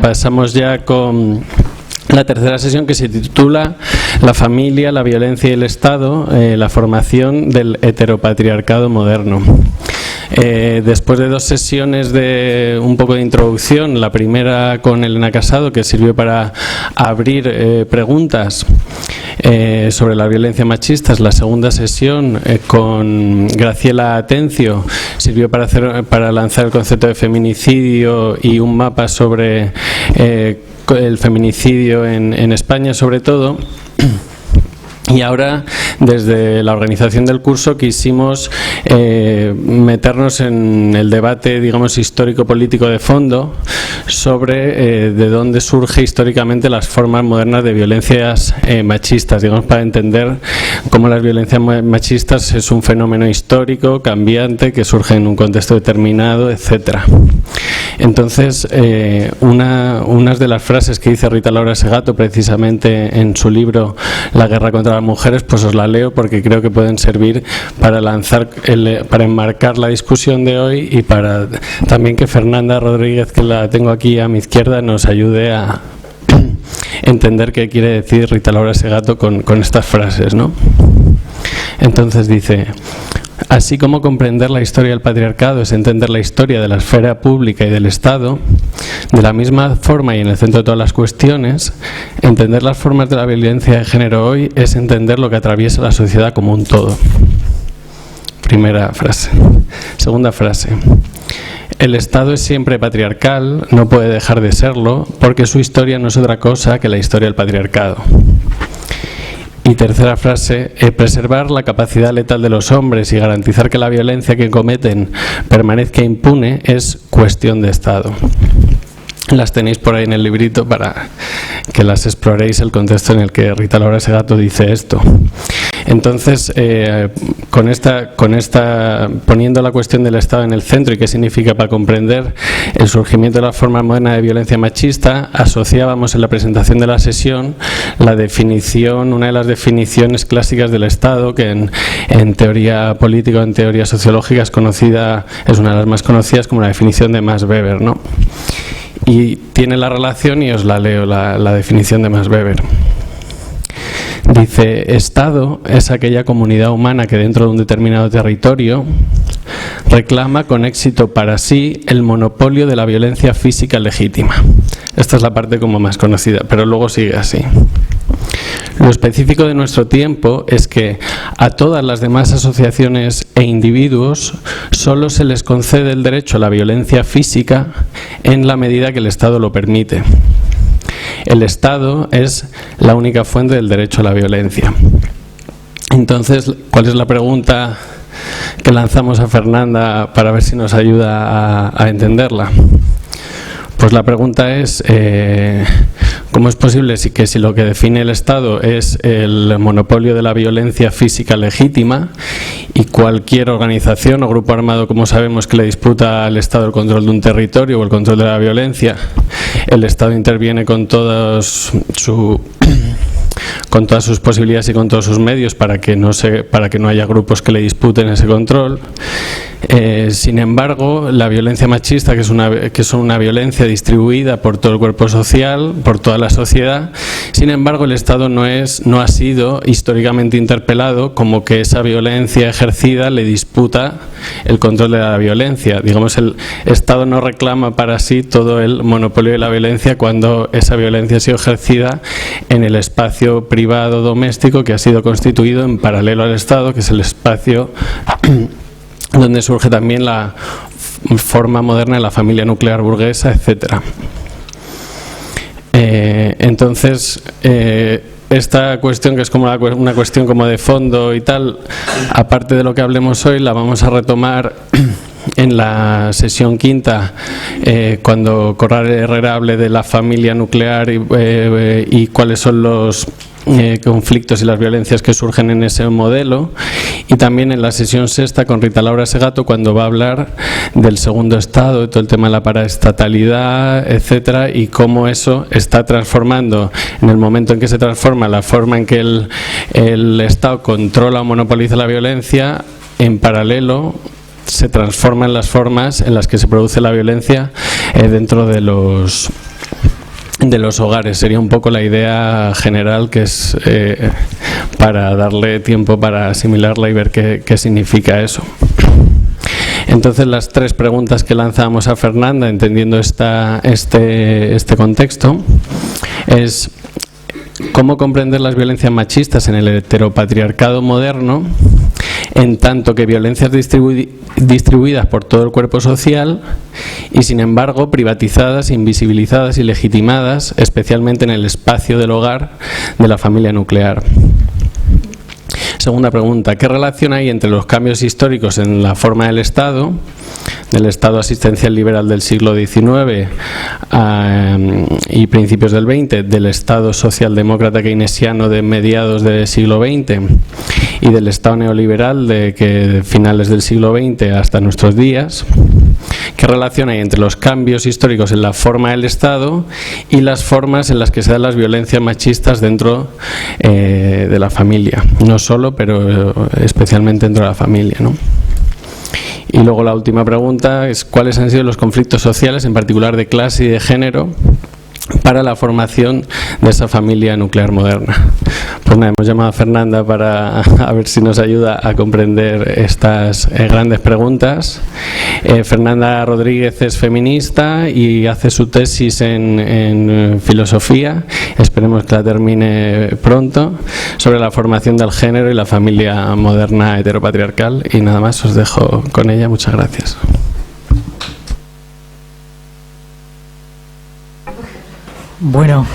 pasamos ya con la tercera sesión, que se titula La familia, la violencia y el Estado, la formación del heteropatriarcado moderno. Después de 2 sesiones de un poco de introducción, la primera con Elena Casado, que sirvió para abrir preguntas sobre la violencia machista, la segunda sesión con Graciela Atencio sirvió para lanzar el concepto de feminicidio y un mapa sobre el feminicidio en España sobre todo. Y ahora, desde la organización del curso, quisimos meternos en el debate, digamos, histórico-político de fondo sobre de dónde surge históricamente las formas modernas de violencias machistas, digamos, para entender cómo las violencias machistas es un fenómeno histórico, cambiante, que surge en un contexto determinado, etcétera. Entonces, unas de las frases que dice Rita Laura Segato precisamente en su libro La guerra contra las mujeres, pues os la leo porque creo que pueden servir para para enmarcar la discusión de hoy y para también que Fernanda Rodríguez, que la tengo aquí a mi izquierda, nos ayude a entender qué quiere decir Rita Laura Segato con estas frases, ¿no? Entonces dice: así como comprender la historia del patriarcado es entender la historia de la esfera pública y del Estado, de la misma forma y en el centro de todas las cuestiones, entender las formas de la violencia de género hoy es entender lo que atraviesa la sociedad como un todo. Primera frase. Segunda frase. El Estado es siempre patriarcal, no puede dejar de serlo, porque su historia no es otra cosa que la historia del patriarcado. Y tercera frase, preservar la capacidad letal de los hombres y garantizar que la violencia que cometen permanezca impune es cuestión de Estado. Las tenéis por ahí en el librito para que las exploréis, el contexto en el que Rita Laura Segato dice esto. Entonces, con esta poniendo la cuestión del Estado en el centro y qué significa para comprender el surgimiento de la forma moderna de violencia machista, asociábamos en la presentación de la sesión la definición, una de las definiciones clásicas del Estado, que en teoría política o en teoría sociológica es una de las más conocidas como la definición de Max Weber, ¿no? Y tiene la relación, y os la leo, la definición de Max Weber. Dice: Estado es aquella comunidad humana que dentro de un determinado territorio reclama con éxito para sí el monopolio de la violencia física legítima. Esta es la parte como más conocida, pero luego sigue así. Lo específico de nuestro tiempo es que a todas las demás asociaciones e individuos solo se les concede el derecho a la violencia física en la medida que el Estado lo permite. El Estado es la única fuente del derecho a la violencia. Entonces, ¿cuál es la pregunta que lanzamos a Fernanda para ver si nos ayuda a entenderla? Pues la pregunta es, ¿cómo es posible que si lo que define el Estado es el monopolio de la violencia física legítima y cualquier organización o grupo armado, como sabemos, que le disputa al Estado el control de un territorio o el control de la violencia, el Estado interviene con todas sus posibilidades y con todos sus medios para que no haya grupos que le disputen ese control? Sin embargo, la violencia machista, que es una violencia distribuida por todo el cuerpo social, por toda la sociedad, sin embargo el Estado no ha sido históricamente interpelado como que esa violencia ejercida le disputa el control de la violencia. Digamos, el Estado no reclama para sí todo el monopolio de la violencia cuando esa violencia ha sido ejercida en el espacio privado doméstico que ha sido constituido en paralelo al Estado, que es el espacio donde surge también la forma moderna de la familia nuclear burguesa, etcétera. Entonces, esta cuestión, que es como una cuestión como de fondo y tal, aparte de lo que hablemos hoy, la vamos a retomar en la sesión quinta, cuando Corrales Herrera hable de la familia nuclear y cuáles son los conflictos y las violencias que surgen en ese modelo, y también en la sesión sexta con Rita Laura Segato, cuando va a hablar del segundo Estado y todo el tema de la paraestatalidad, etcétera, y cómo eso está transformando, en el momento en que se transforma la forma en que el Estado controla o monopoliza la violencia, en paralelo se transforman las formas en las que se produce la violencia dentro de los de los hogares. Sería un poco la idea general, que es para darle tiempo para asimilarla y ver qué significa eso. Entonces, las 3 preguntas que lanzamos a Fernanda, entendiendo este contexto, es: ¿cómo comprender las violencias machistas en el heteropatriarcado moderno, en tanto que violencias distribuidas por todo el cuerpo social y, sin embargo, privatizadas, invisibilizadas y legitimadas, especialmente en el espacio del hogar de la familia nuclear? Segunda pregunta: ¿qué relación hay entre los cambios históricos en la forma del Estado asistencial liberal del siglo XIX y principios del XX, del Estado socialdemócrata keynesiano de mediados del siglo XX y del Estado neoliberal de finales del siglo XX hasta nuestros días? ¿Qué relación hay entre los cambios históricos en la forma del Estado y las formas en las que se dan las violencias machistas dentro de la familia? No solo, pero especialmente dentro de la familia, ¿no? Y luego la última pregunta es: ¿cuáles han sido los conflictos sociales, en particular de clase y de género, para la formación de esa familia nuclear moderna? Pues nada, hemos llamado a Fernanda para a ver si nos ayuda a comprender estas grandes preguntas. Fernanda Rodríguez es feminista y hace su tesis en filosofía, esperemos que la termine pronto, sobre la formación del género y la familia moderna heteropatriarcal. Y nada más, os dejo con ella. Muchas gracias. Bueno,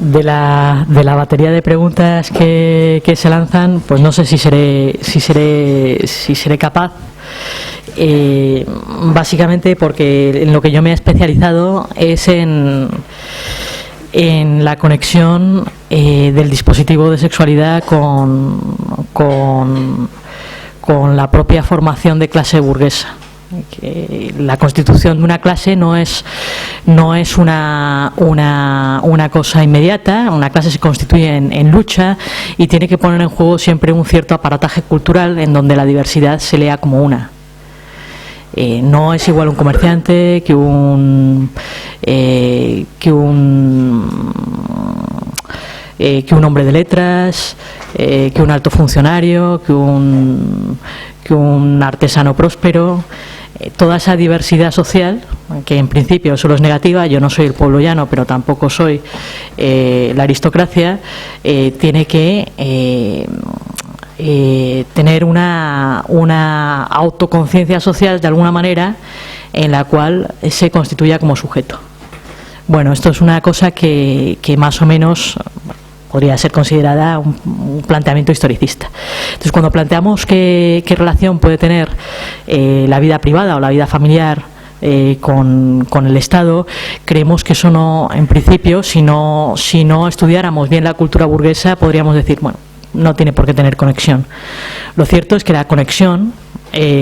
de la batería de preguntas que se lanzan, pues no sé si seré capaz, básicamente porque en lo que yo me he especializado es en la conexión del dispositivo de sexualidad con la propia formación de clase burguesa. Que la constitución de una clase no es una cosa inmediata. Una clase se constituye en lucha y tiene que poner en juego siempre un cierto aparataje cultural en donde la diversidad se lea como una. No es igual un comerciante que un hombre de letras, que un alto funcionario, que un artesano próspero. Toda esa diversidad social, que en principio solo es negativa, yo no soy el pueblo llano, pero tampoco soy la aristocracia, tiene que tener una autoconciencia social de alguna manera en la cual se constituya como sujeto. Bueno, esto es una cosa que más o menos podría ser considerada un planteamiento historicista. Entonces, cuando planteamos qué relación puede tener la vida privada o la vida familiar con el Estado, creemos que eso no, en principio, si no estudiáramos bien la cultura burguesa, podríamos decir, bueno, no tiene por qué tener conexión. Lo cierto es que la conexión,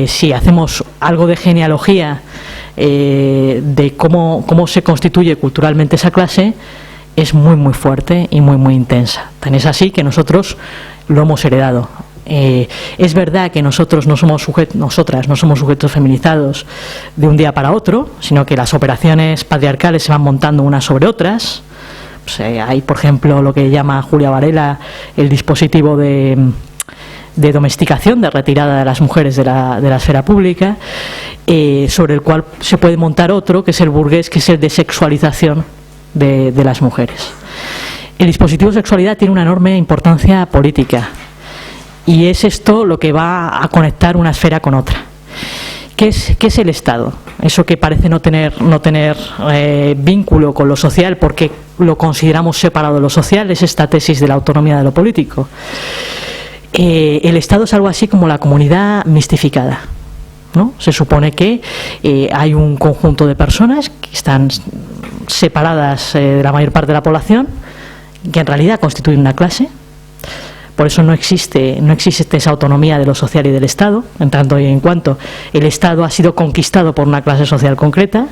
si hacemos algo de genealogía de cómo se constituye culturalmente esa clase, es muy muy fuerte y muy muy intensa. Tan es así que nosotros lo hemos heredado. Es verdad que nosotras no somos sujetos feminizados de un día para otro, sino que las operaciones patriarcales se van montando unas sobre otras. Pues, hay, por ejemplo, lo que llama Julia Varela el dispositivo de domesticación, de retirada de las mujeres de la esfera pública, sobre el cual se puede montar otro, que es el burgués, que es el de sexualización de las mujeres. El dispositivo de sexualidad tiene una enorme importancia política y es esto lo que va a conectar una esfera con otra. ¿Qué es el Estado? Eso que parece no tener vínculo con lo social porque lo consideramos separado de lo social, es esta tesis de la autonomía de lo político. El Estado es algo así como la comunidad mistificada, ¿no? Se supone que hay un conjunto de personas que están separadas de la mayor parte de la población, que en realidad constituyen una clase. Por eso no existe esa autonomía de lo social y del Estado, en tanto y en cuanto el Estado ha sido conquistado por una clase social concreta.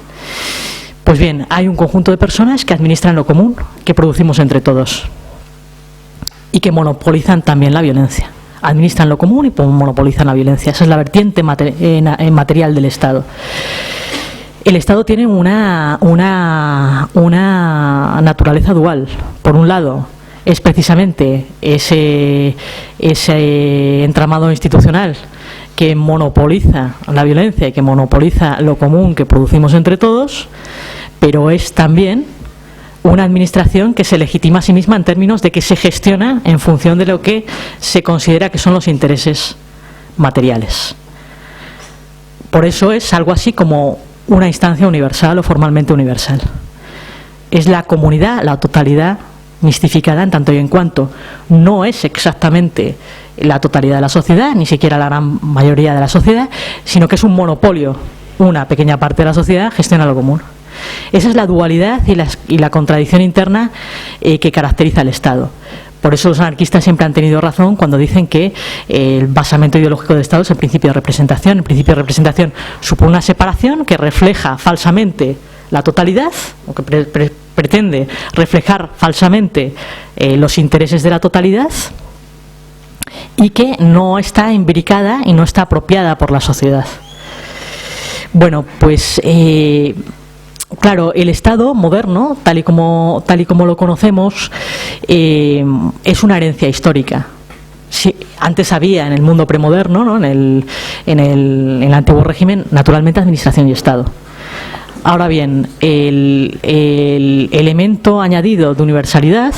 Pues bien, hay un conjunto de personas que administran lo común, que producimos entre todos y que monopolizan también la violencia. Administran lo común y monopolizan la violencia. Esa es la vertiente material del Estado. El Estado tiene una naturaleza dual. Por un lado, es precisamente ese entramado institucional que monopoliza la violencia y que monopoliza lo común que producimos entre todos, pero es también una administración que se legitima a sí misma en términos de que se gestiona en función de lo que se considera que son los intereses materiales. Por eso es algo así como una instancia universal o formalmente universal. Es la comunidad, la totalidad mistificada en tanto y en cuanto no es exactamente la totalidad de la sociedad, ni siquiera la gran mayoría de la sociedad, sino que es un monopolio. Una pequeña parte de la sociedad gestiona lo común. Esa es la dualidad y la contradicción interna que caracteriza al Estado. Por eso los anarquistas siempre han tenido razón cuando dicen que el basamento ideológico del Estado es el principio de representación. El principio de representación supone una separación que refleja falsamente la totalidad, o que pretende reflejar falsamente los intereses de la totalidad, y que no está imbricada y no está apropiada por la sociedad. Bueno, pues claro, el Estado moderno, tal y como lo conocemos, es una herencia histórica. Sí, antes había en el mundo premoderno, ¿no? en el antiguo régimen, naturalmente administración y Estado. Ahora bien, el elemento añadido de universalidad,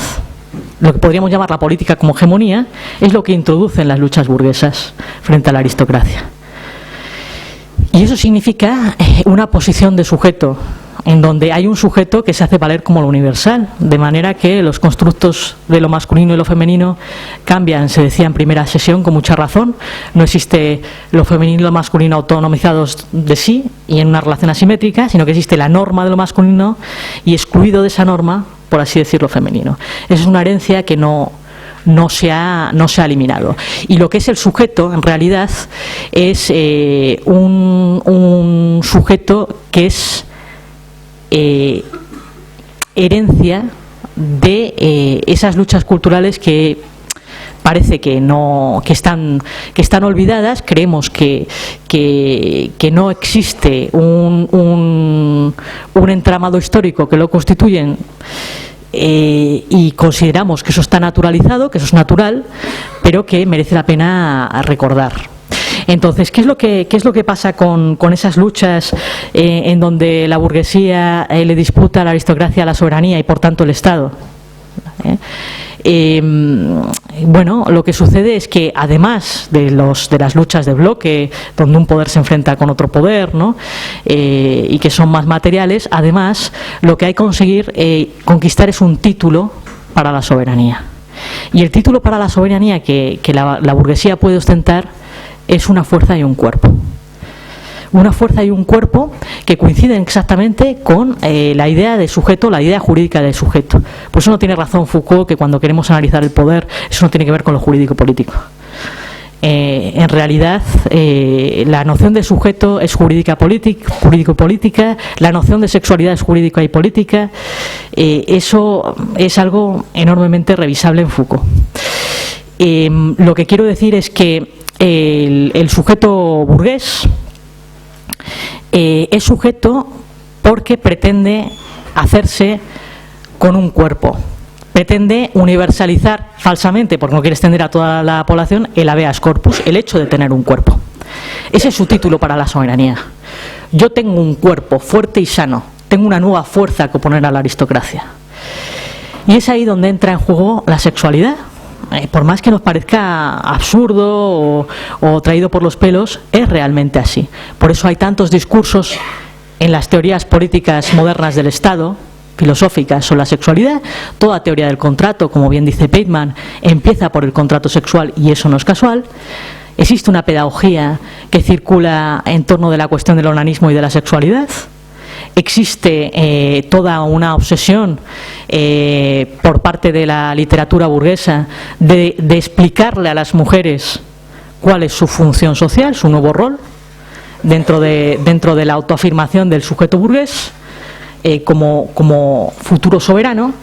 lo que podríamos llamar la política como hegemonía, es lo que introducen las luchas burguesas frente a la aristocracia. Y eso significa una posición de sujeto, en donde hay un sujeto que se hace valer como lo universal, de manera que los constructos de lo masculino y lo femenino cambian. Se decía en primera sesión con mucha razón, no existe lo femenino y lo masculino autonomizados de sí y en una relación asimétrica, sino que existe la norma de lo masculino y excluido de esa norma, por así decirlo, femenino. Esa es una herencia que no se ha eliminado. Y lo que es el sujeto, en realidad, es un sujeto que es herencia de esas luchas culturales que parece que están olvidadas. Creemos que no existe un entramado histórico que lo constituyen, y consideramos que eso está naturalizado, que eso es natural, pero que merece la pena recordar. Entonces, ¿qué es lo que pasa con esas luchas en donde la burguesía le disputa a la aristocracia la soberanía y por tanto el Estado? Bueno, lo que sucede es que además de las luchas de bloque, donde un poder se enfrenta con otro poder, ¿no? Y que son más materiales, además lo que hay que conquistar es un título para la soberanía. Y el título para la soberanía que la burguesía puede ostentar es una fuerza y un cuerpo. Una fuerza y un cuerpo que coinciden exactamente con la idea de sujeto, la idea jurídica del sujeto. Por eso no tiene razón Foucault que cuando queremos analizar el poder, eso no tiene que ver con lo jurídico-político. En realidad, la noción de sujeto es jurídico-política, la noción de sexualidad es jurídica y política. Eso es algo enormemente revisable en Foucault. Lo que quiero decir es que el sujeto burgués es sujeto porque pretende hacerse con un cuerpo, pretende universalizar falsamente, porque no quiere extender a toda la población, el habeas corpus, el hecho de tener un cuerpo. Ese es su título para la soberanía. Yo tengo un cuerpo fuerte y sano, tengo una nueva fuerza que oponer a la aristocracia. Y es ahí donde entra en juego la sexualidad. Por más que nos parezca absurdo o traído por los pelos, es realmente así. Por eso hay tantos discursos en las teorías políticas modernas del Estado, filosóficas, sobre la sexualidad. Toda teoría del contrato, como bien dice Bateman, empieza por el contrato sexual y eso no es casual. Existe una pedagogía que circula en torno de la cuestión del onanismo y de la sexualidad. Existe toda una obsesión por parte de la literatura burguesa de explicarle a las mujeres cuál es su función social, su nuevo rol dentro de la autoafirmación del sujeto burgués como futuro soberano,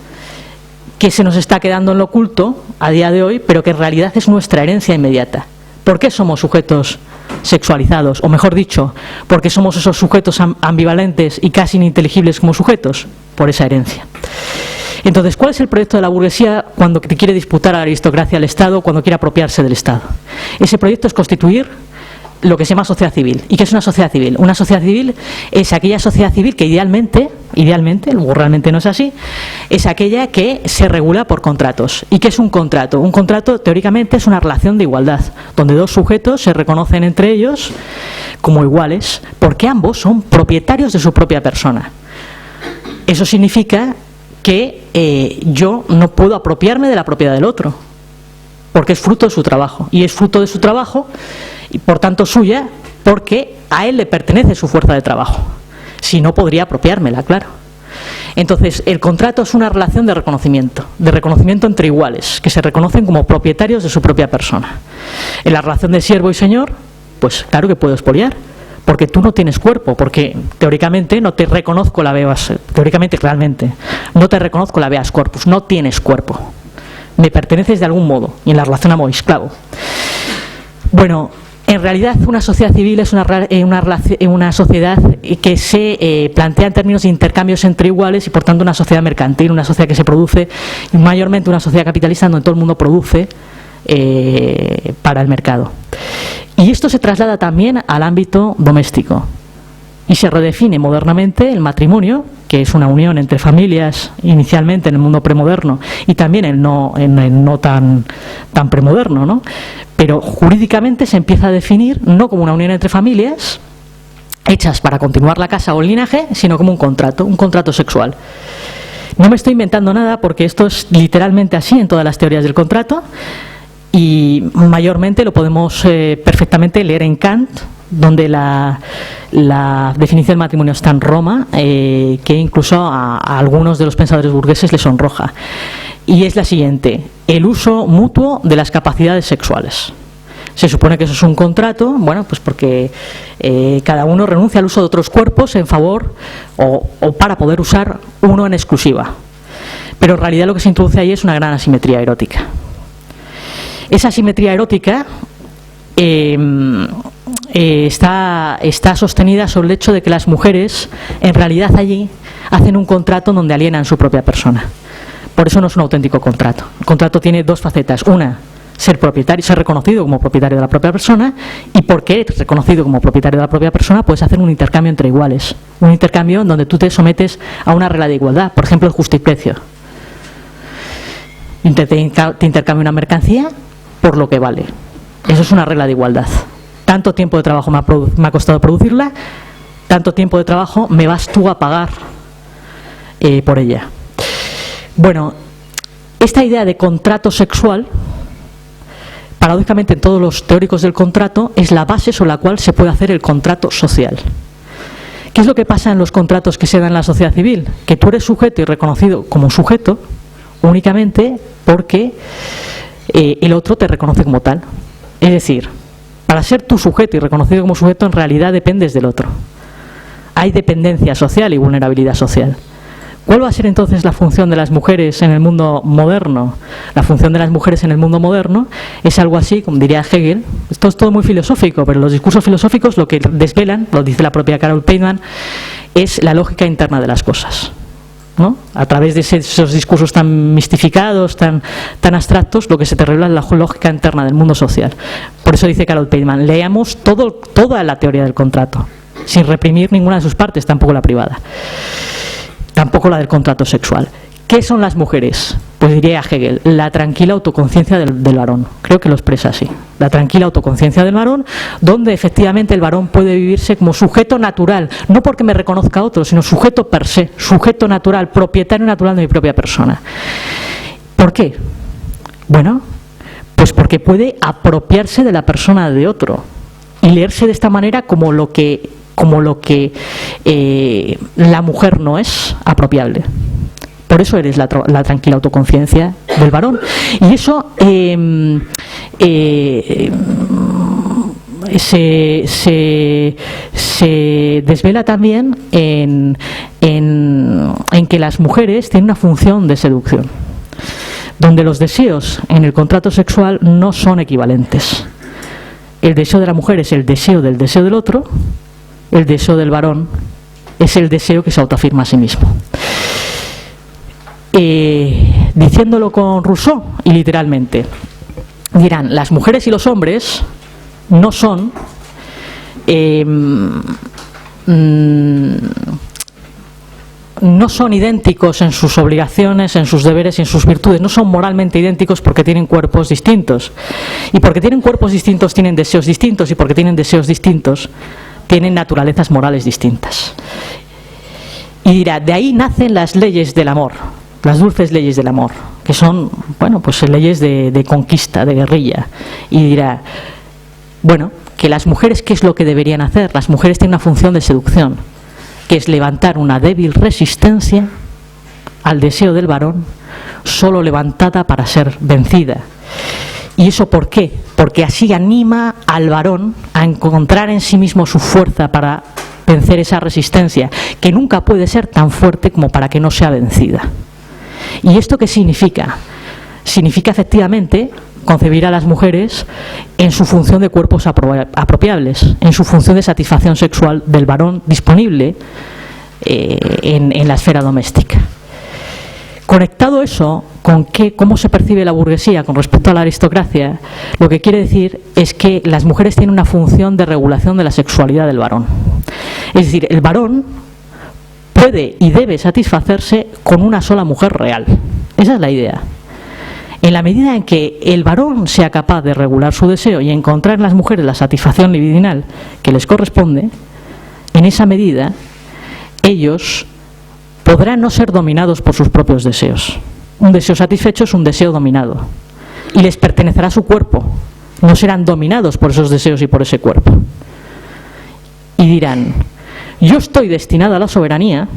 que se nos está quedando en lo oculto a día de hoy, pero que en realidad es nuestra herencia inmediata. ¿Por qué somos sujetos sexualizados, o mejor dicho, porque somos esos sujetos ambivalentes y casi ininteligibles como sujetos, por esa herencia. Entonces, ¿cuál es el proyecto de la burguesía cuando te quiere disputar a la aristocracia al Estado, cuando quiere apropiarse del Estado? Ese proyecto es constituir lo que se llama sociedad civil. ¿Y qué es una sociedad civil? Una sociedad civil es aquella sociedad civil que idealmente, luego realmente no es así, es aquella que se regula por contratos. ¿Y qué es un contrato? Un contrato, teóricamente, es una relación de igualdad, donde dos sujetos se reconocen entre ellos como iguales, porque ambos son propietarios de su propia persona. Eso significa que yo no puedo apropiarme de la propiedad del otro, porque es fruto de su trabajo, y es fruto de su trabajo y por tanto suya, porque a él le pertenece su fuerza de trabajo. Si no, podría apropiármela, claro. Entonces, el contrato es una relación de reconocimiento entre iguales, que se reconocen como propietarios de su propia persona. En la relación de siervo y señor, pues claro que puedo expoliar, porque tú no tienes cuerpo, porque teóricamente no te reconozco la habeas, teóricamente, realmente, no te reconozco la habeas corpus, no tienes cuerpo, me perteneces de algún modo, y en la relación amo-esclavo. Bueno, en realidad una sociedad civil es una sociedad que se plantea en términos de intercambios entre iguales y por tanto una sociedad mercantil, una sociedad que se produce, mayormente una sociedad capitalista donde todo el mundo produce para el mercado. Y esto se traslada también al ámbito doméstico y se redefine modernamente el matrimonio, que es una unión entre familias inicialmente en el mundo premoderno y también en el no tan premoderno, ¿no? Pero jurídicamente se empieza a definir no como una unión entre familias hechas para continuar la casa o el linaje, sino como un contrato sexual. No me estoy inventando nada porque esto es literalmente así en todas las teorías del contrato y mayormente lo podemos perfectamente leer en Kant, donde la definición del matrimonio está en Roma, que incluso a algunos de los pensadores burgueses les sonroja. Y es la siguiente: el uso mutuo de las capacidades sexuales. Se supone que eso es un contrato, bueno, pues porque cada uno renuncia al uso de otros cuerpos en favor o para poder usar uno en exclusiva. Pero en realidad lo que se introduce ahí es una gran asimetría erótica. Esa asimetría erótica está sostenida sobre el hecho de que las mujeres en realidad allí hacen un contrato donde alienan su propia persona. Por eso no es un auténtico contrato. El contrato tiene dos facetas: una, ser propietario, ser reconocido como propietario de la propia persona, y porque eres reconocido como propietario de la propia persona puedes hacer un intercambio entre iguales, un intercambio en donde tú te sometes a una regla de igualdad, por ejemplo el justiprecio. Te intercambio una mercancía por lo que vale. Eso es una regla de igualdad. Tanto tiempo de trabajo me ha costado producirla, tanto tiempo de trabajo me vas tú a pagar por ella. Bueno, esta idea de contrato sexual, paradójicamente en todos los teóricos del contrato, es la base sobre la cual se puede hacer el contrato social. ¿Qué es lo que pasa en los contratos que se dan en la sociedad civil? Que tú eres sujeto y reconocido como sujeto únicamente porque el otro te reconoce como tal. Es decir, para ser tu sujeto y reconocido como sujeto, en realidad dependes del otro. Hay dependencia social y vulnerabilidad social. ¿Cuál va a ser entonces la función de las mujeres en el mundo moderno? La función de las mujeres en el mundo moderno es algo así, como diría Hegel. Esto es todo muy filosófico, pero los discursos filosóficos lo que desvelan, lo dice la propia Carol Pateman, es la lógica interna de las cosas, ¿no? A través de esos discursos tan mistificados, tan abstractos, lo que se te revela es la lógica interna del mundo social. Por eso dice Carol Pateman, leamos toda la teoría del contrato, sin reprimir ninguna de sus partes, tampoco la privada, tampoco la del contrato sexual. ¿Qué son las mujeres? Pues diría Hegel, la tranquila autoconciencia del varón. Creo que lo expresa así. La tranquila autoconciencia del varón, donde efectivamente el varón puede vivirse como sujeto natural, no porque me reconozca a otro, sino sujeto per se, sujeto natural, propietario natural de mi propia persona. ¿Por qué? Bueno, pues porque puede apropiarse de la persona de otro y leerse de esta manera como lo que la mujer no es apropiable. Por eso eres la tranquila autoconciencia del varón. Y eso se desvela también en que las mujeres tienen una función de seducción, donde los deseos en el contrato sexual no son equivalentes. el deseo de la mujer es el deseo del otro, el deseo del varón es el deseo que se autoafirma a sí mismo. Diciéndolo con Rousseau y literalmente, dirán, las mujeres y los hombres no son no son idénticos en sus obligaciones, en sus deberes y en sus virtudes, no son moralmente idénticos porque tienen cuerpos distintos. Y porque tienen cuerpos distintos tienen deseos distintos, y porque tienen deseos distintos tienen naturalezas morales distintas. Y dirá, de ahí nacen las leyes del amor, las dulces leyes del amor, que son, bueno, pues leyes de conquista, de guerrilla. Y dirá, bueno, que las mujeres, ¿qué es lo que deberían hacer? Las mujeres tienen una función de seducción, que es levantar una débil resistencia al deseo del varón, solo levantada para ser vencida. ¿Y eso por qué? Porque así anima al varón a encontrar en sí mismo su fuerza para vencer esa resistencia, que nunca puede ser tan fuerte como para que no sea vencida. ¿Y esto qué significa? Significa efectivamente concebir a las mujeres en su función de cuerpos apropiables, en su función de satisfacción sexual del varón disponible en la esfera doméstica. Conectado eso con cómo se percibe la burguesía con respecto a la aristocracia, lo que quiere decir es que las mujeres tienen una función de regulación de la sexualidad del varón. Es decir, el varón puede y debe satisfacerse con una sola mujer real. Esa es la idea. En la medida en que el varón sea capaz de regular su deseo y encontrar en las mujeres la satisfacción libidinal que les corresponde, en esa medida ellos podrán no ser dominados por sus propios deseos. Un deseo satisfecho es un deseo dominado y les pertenecerá a su cuerpo. No serán dominados por esos deseos y por ese cuerpo. Y dirán, yo estoy destinada a la soberanía.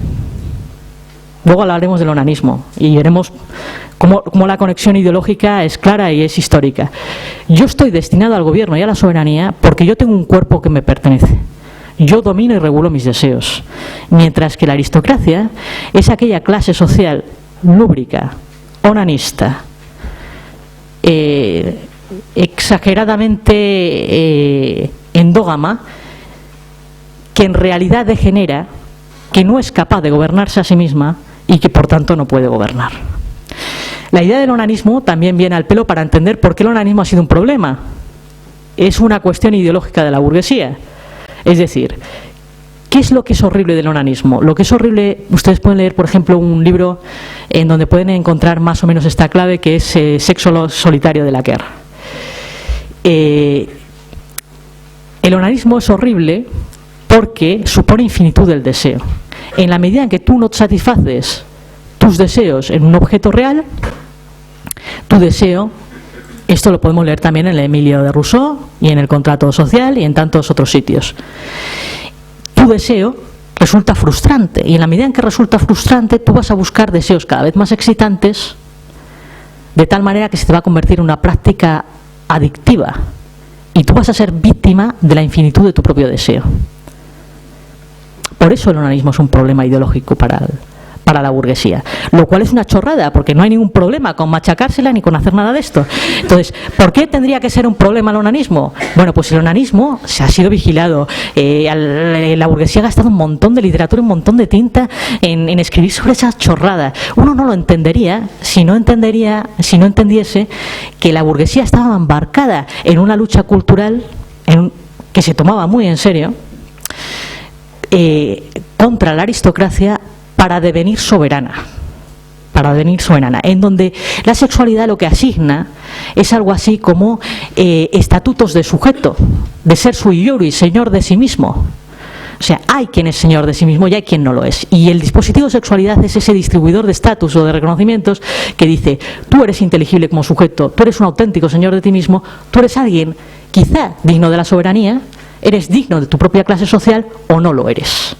Luego hablaremos del onanismo y veremos cómo la conexión ideológica es clara y es histórica. Yo estoy destinado al gobierno y a la soberanía porque yo tengo un cuerpo que me pertenece. Yo domino y regulo mis deseos. Mientras que la aristocracia es aquella clase social lúbrica, onanista, exageradamente endógama, que en realidad degenera, que no es capaz de gobernarse a sí misma y que por tanto no puede gobernar. La idea del onanismo también viene al pelo para entender por qué el onanismo ha sido un problema. Es una cuestión ideológica de la burguesía. Es decir, ¿qué es lo que es horrible del onanismo? Lo que es horrible, ustedes pueden leer, por ejemplo, un libro en donde pueden encontrar más o menos esta clave, que es Sexo solitario de Laquer. El onanismo es horrible porque supone infinitud del deseo. En la medida en que tú no satisfaces tus deseos en un objeto real, tu deseo, esto lo podemos leer también en el Emilio de Rousseau y en el Contrato Social y en tantos otros sitios, tu deseo resulta frustrante, y en la medida en que resulta frustrante tú vas a buscar deseos cada vez más excitantes, de tal manera que se te va a convertir en una práctica adictiva y tú vas a ser víctima de la infinitud de tu propio deseo. Por eso el onanismo es un problema ideológico para la burguesía, lo cual es una chorrada, porque no hay ningún problema con machacársela ni con hacer nada de esto. Entonces, ¿por qué tendría que ser un problema el onanismo? Bueno, pues el onanismo se ha sido vigilado, la burguesía ha gastado un montón de literatura, un montón de tinta en escribir sobre esas chorradas. Uno no lo entendería si no entendiese que la burguesía estaba embarcada en una lucha cultural que se tomaba muy en serio, contra la aristocracia, para devenir soberana, en donde la sexualidad lo que asigna es algo así como estatutos de sujeto, de ser sui iuris, señor de sí mismo. O sea, hay quien es señor de sí mismo y hay quien no lo es. Y el dispositivo de sexualidad es ese distribuidor de estatus o de reconocimientos que dice, tú eres inteligible como sujeto, tú eres un auténtico señor de ti mismo, tú eres alguien quizá digno de la soberanía, eres digno de tu propia clase social o no lo eres.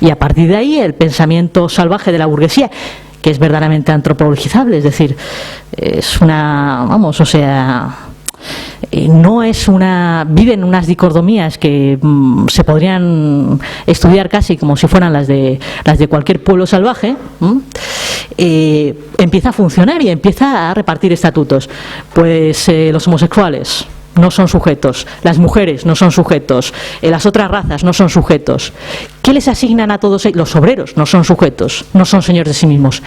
Y a partir de ahí el pensamiento salvaje de la burguesía, que es verdaderamente antropologizable, es decir, es una, vamos, o sea, no es una, viven unas dicotomías que se podrían estudiar casi como si fueran las de cualquier pueblo salvaje, empieza a funcionar y empieza a repartir estatutos. Pues los homosexuales, no son sujetos, las mujeres no son sujetos, las otras razas no son sujetos. ¿Qué les asignan a todos ellos? Los obreros no son sujetos, no son señores de sí mismos.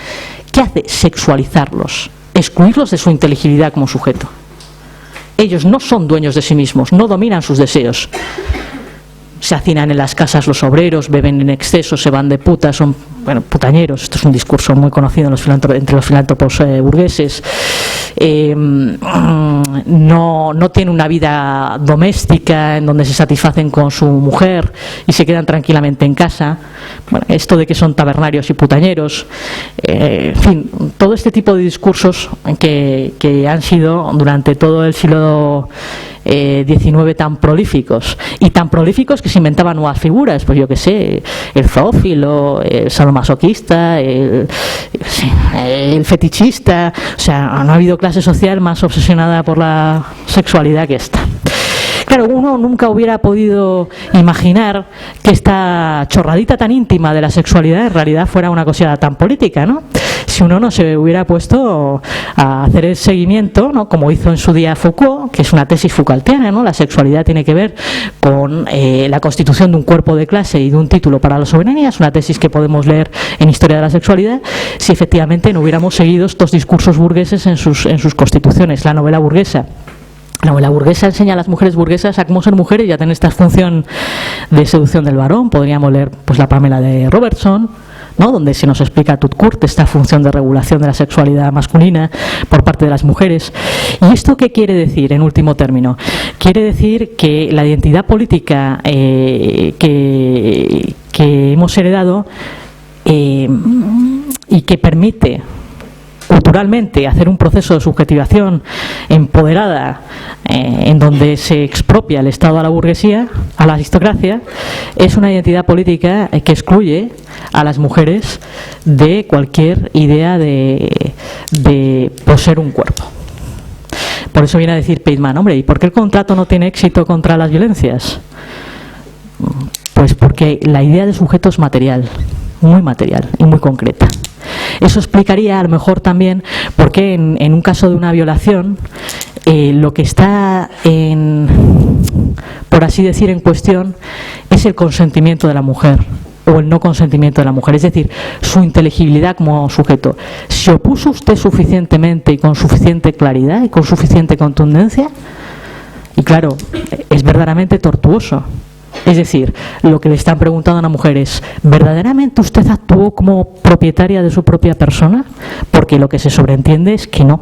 ¿Qué hace? Sexualizarlos, excluirlos de su inteligibilidad como sujeto. Ellos no son dueños de sí mismos, no dominan sus deseos. Se hacinan en las casas los obreros, beben en exceso, se van de putas, son putañeros. Esto es un discurso muy conocido entre los filántropos burgueses. No tienen una vida doméstica en donde se satisfacen con su mujer y se quedan tranquilamente en casa. Bueno, esto de que son tabernarios y putañeros, en fin, todo este tipo de discursos que han sido durante todo el siglo XIX tan prolíficos, y tan prolíficos que se inventaban nuevas figuras, pues yo que sé, el zoófilo, el sadomasoquista, el fetichista. O sea, no ha habido clase social más obsesionada por la sexualidad que esta. Claro, uno nunca hubiera podido imaginar que esta chorradita tan íntima de la sexualidad en realidad fuera una cosa tan política, ¿no? Si uno no se hubiera puesto a hacer el seguimiento, ¿no?, como hizo en su día Foucault, que es una tesis Foucaultiana, ¿no? La sexualidad tiene que ver con la constitución de un cuerpo de clase y de un título para la soberanía. Es una tesis que podemos leer en Historia de la Sexualidad, si efectivamente no hubiéramos seguido estos discursos burgueses en sus constituciones. La novela burguesa enseña a las mujeres burguesas a cómo ser mujeres y a tener esta función de seducción del varón. Podríamos leer pues la Pamela de Robertson, ¿no?, donde se nos explica Tut Kurt esta función de regulación de la sexualidad masculina por parte de las mujeres. ¿Y esto qué quiere decir, en último término? Quiere decir que la identidad política que hemos heredado y que permite culturalmente hacer un proceso de subjetivación empoderada, en donde se expropia el Estado a la burguesía, a la aristocracia, es una identidad política que excluye a las mujeres de cualquier idea de poseer un cuerpo. Por eso viene a decir Peitman, hombre, ¿y por qué el contrato no tiene éxito contra las violencias? Pues porque la idea de sujeto es material, muy material y muy concreta. Eso explicaría a lo mejor también por qué en un caso de una violación lo que está por así decir, en cuestión es el consentimiento de la mujer o el no consentimiento de la mujer, es decir, su inteligibilidad como sujeto. ¿Se opuso usted suficientemente y con suficiente claridad y con suficiente contundencia? Y claro, es verdaderamente tortuoso. Es decir, lo que le están preguntando a una mujer es: ¿verdaderamente usted actuó como propietaria de su propia persona? Porque lo que se sobreentiende es que no.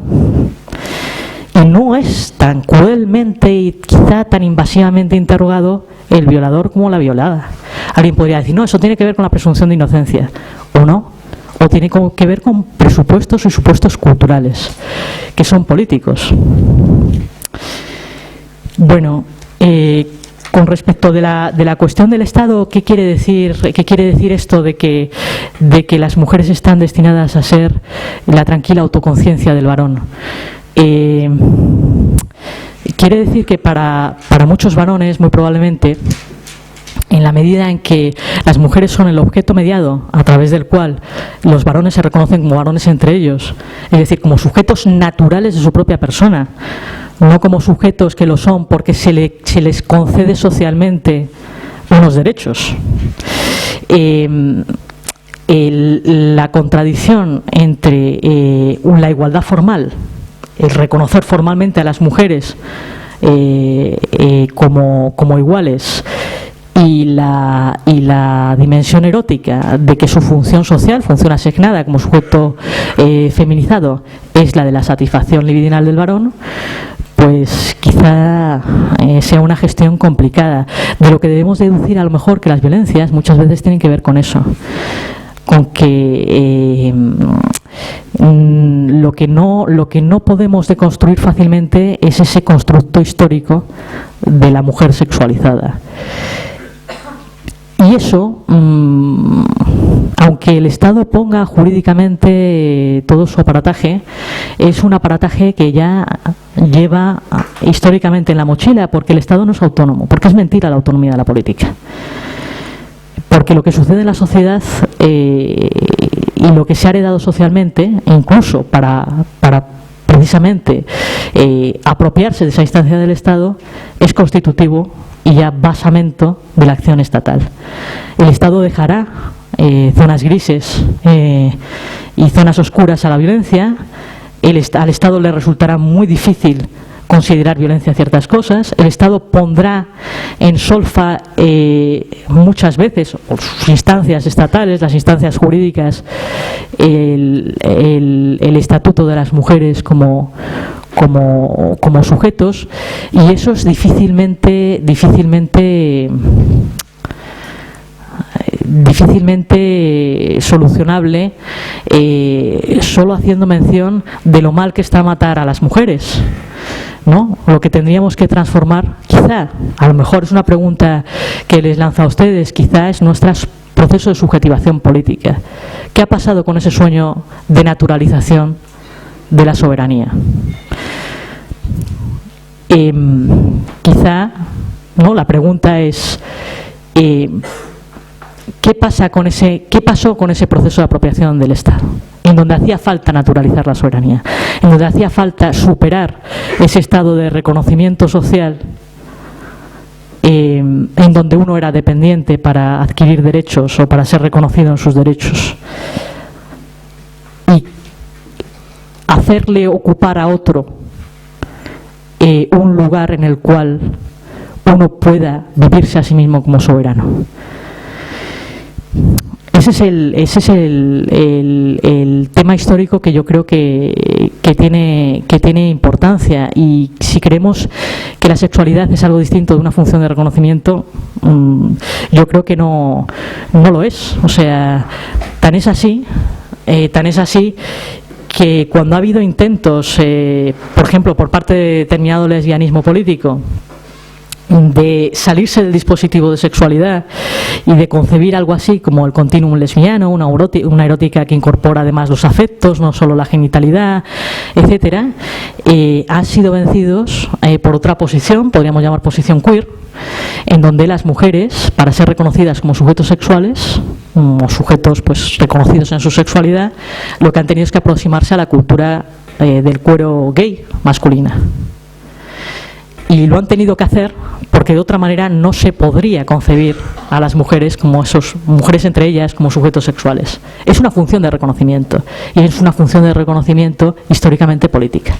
Y no es tan cruelmente y quizá tan invasivamente interrogado el violador como la violada. Alguien podría decir: no, eso tiene que ver con la presunción de inocencia. O no, o tiene que ver con presupuestos y supuestos culturales, que son políticos. Bueno, con respecto de la cuestión del Estado, ¿qué quiere decir esto de que las mujeres están destinadas a ser la tranquila autoconciencia del varón? Quiere decir que para muchos varones, muy probablemente, en la medida en que las mujeres son el objeto mediado a través del cual los varones se reconocen como varones entre ellos, es decir, como sujetos naturales de su propia persona, no como sujetos que lo son porque se les concede socialmente unos derechos. La contradicción entre la igualdad formal, el reconocer formalmente a las mujeres como iguales, y la dimensión erótica de que su función social, función asignada como sujeto feminizado, es la de la satisfacción libidinal del varón, pues quizá sea una gestión complicada. De lo que debemos deducir a lo mejor que las violencias muchas veces tienen que ver con eso, con que lo que no podemos deconstruir fácilmente es ese constructo histórico de la mujer sexualizada. Y eso, aunque el Estado ponga jurídicamente todo su aparataje, es un aparataje que ya lleva históricamente en la mochila, porque el Estado no es autónomo, porque es mentira la autonomía de la política. Porque lo que sucede en la sociedad y lo que se ha heredado socialmente, incluso para precisamente apropiarse de esa instancia del Estado es constitutivo y ya basamento de la acción estatal. El Estado dejará zonas grises y zonas oscuras a la violencia. Al Estado le resultará muy difícil considerar violencia ciertas cosas. El Estado pondrá en solfa muchas veces, o sus instancias estatales, las instancias jurídicas, el estatuto de las mujeres como sujetos, y eso es difícilmente solucionable solo haciendo mención de lo mal que está matar a las mujeres, ¿no? Lo que tendríamos que transformar, quizá, a lo mejor es una pregunta que les lanzo a ustedes, quizá es nuestro proceso de subjetivación política. ¿Qué ha pasado con ese sueño de naturalización de la soberanía? Quizá, ¿no? La pregunta es ¿qué pasó con ese proceso de apropiación del Estado? En donde hacía falta naturalizar la soberanía, en donde hacía falta superar ese estado de reconocimiento social, en donde uno era dependiente para adquirir derechos o para ser reconocido en sus derechos, y hacerle ocupar a otro un lugar en el cual uno pueda vivirse a sí mismo como soberano. Ese es el tema histórico que yo creo que tiene importancia, y si creemos que la sexualidad es algo distinto de una función de reconocimiento, yo creo que no lo es. O sea, tan es así que cuando ha habido intentos, por ejemplo, por parte de determinado lesbianismo político, de salirse del dispositivo de sexualidad y de concebir algo así como el continuum lesbiano, una erótica que incorpora además los afectos, no solo la genitalidad, etcétera, han sido vencidos por otra posición, podríamos llamar posición queer, en donde las mujeres, para ser reconocidas como sujetos sexuales o sujetos pues reconocidos en su sexualidad, lo que han tenido es que aproximarse a la cultura del cuero gay masculina. Y lo han tenido que hacer porque de otra manera no se podría concebir a las mujeres mujeres entre ellas como sujetos sexuales. Es una función de reconocimiento, y es una función de reconocimiento históricamente política.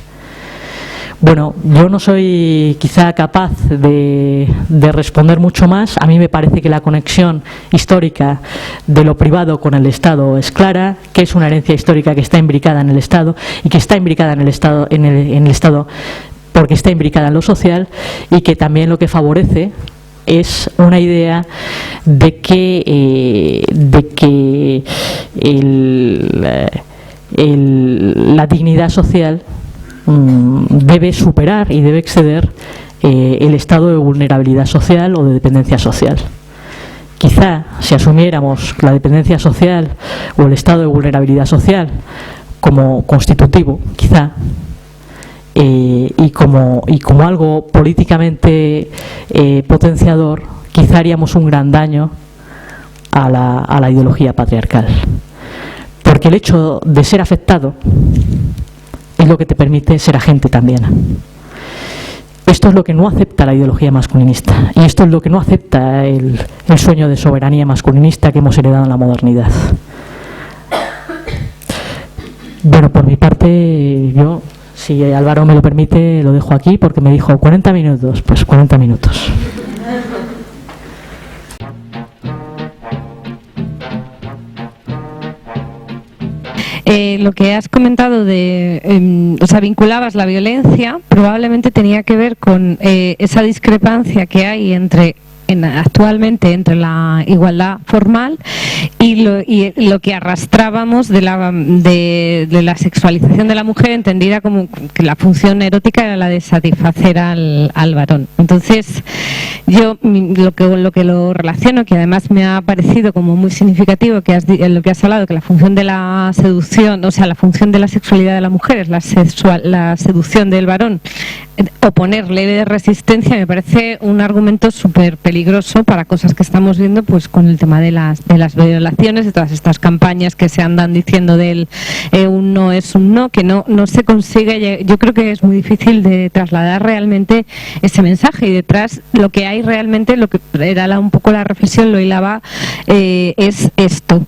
Bueno, yo no soy quizá capaz de responder mucho más. A mí me parece que la conexión histórica de lo privado con el Estado es clara, que es una herencia histórica que está imbricada en el Estado, y que está imbricada en el Estado porque está imbricada en lo social, y que también lo que favorece es una idea de que la dignidad social debe superar y debe exceder el estado de vulnerabilidad social o de dependencia social. Quizá si asumiéramos la dependencia social o el estado de vulnerabilidad social como constitutivo, quizá, y como algo políticamente potenciador, quizá haríamos un gran daño a la ideología patriarcal, porque el hecho de ser afectado es lo que te permite ser agente también. Esto es lo que no acepta la ideología masculinista, y esto es lo que no acepta el sueño de soberanía masculinista que hemos heredado en la modernidad. Bueno, por mi parte, yo, si Álvaro me lo permite, lo dejo aquí, porque me dijo 40 minutos, pues 40 minutos. Lo que has comentado vinculabas la violencia, probablemente tenía que ver con esa discrepancia que hay actualmente entre la igualdad formal y lo que arrastrábamos de la sexualización de la mujer, entendida como que la función erótica era la de satisfacer al varón. Entonces, yo lo que lo relaciono, que además me ha parecido como muy significativo lo que has hablado, que la función de la seducción, o sea, la función de la sexualidad de la mujer es la seducción del varón oponer ley de resistencia me parece un argumento súper peligroso para cosas que estamos viendo, pues con el tema de las violaciones, de todas estas campañas que se andan diciendo del un no es un no, que no se consigue. Yo creo que es muy difícil de trasladar realmente ese mensaje, y detrás lo que hay realmente, lo que era un poco la reflexión, lo hilaba, es esto.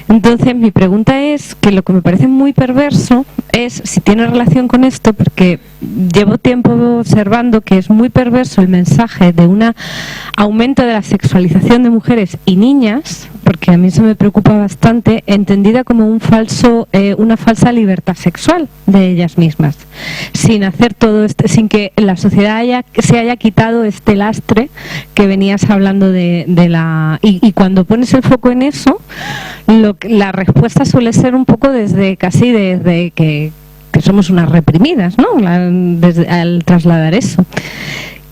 Entonces mi pregunta es, que lo que me parece muy perverso es si tiene relación con esto, porque llevo tiempo observando que es muy perverso el mensaje de un aumento de la sexualización de mujeres y niñas, porque a mí eso me preocupa bastante, entendida como una falsa libertad sexual de ellas mismas, sin hacer todo esto, sin que la sociedad se haya quitado este lastre que venías hablando y cuando pones el foco en eso, la respuesta suele ser un poco desde que somos unas reprimidas, ¿no? Al trasladar eso.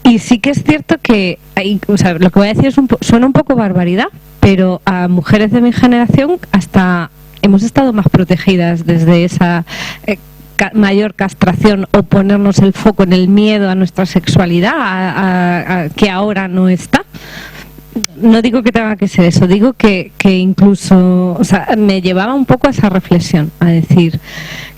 Y sí que es cierto que lo que voy a decir suena un poco barbaridad, pero a mujeres de mi generación hasta hemos estado más protegidas desde esa mayor castración, o ponernos el foco en el miedo a nuestra sexualidad, que ahora no está. No digo que tenga que ser eso, digo que incluso, me llevaba un poco a esa reflexión, a decir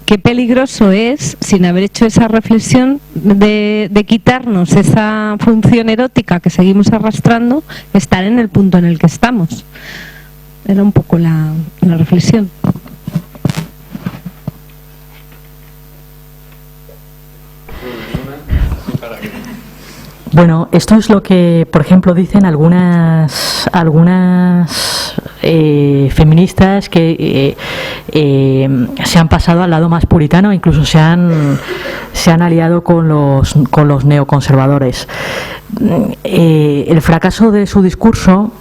qué peligroso es, sin haber hecho esa reflexión de quitarnos esa función erótica que seguimos arrastrando, estar en el punto en el que estamos. Era un poco la reflexión. Bueno, esto es lo que, por ejemplo, dicen algunas feministas que se han pasado al lado más puritano, incluso se han aliado con los neoconservadores. El fracaso de su discurso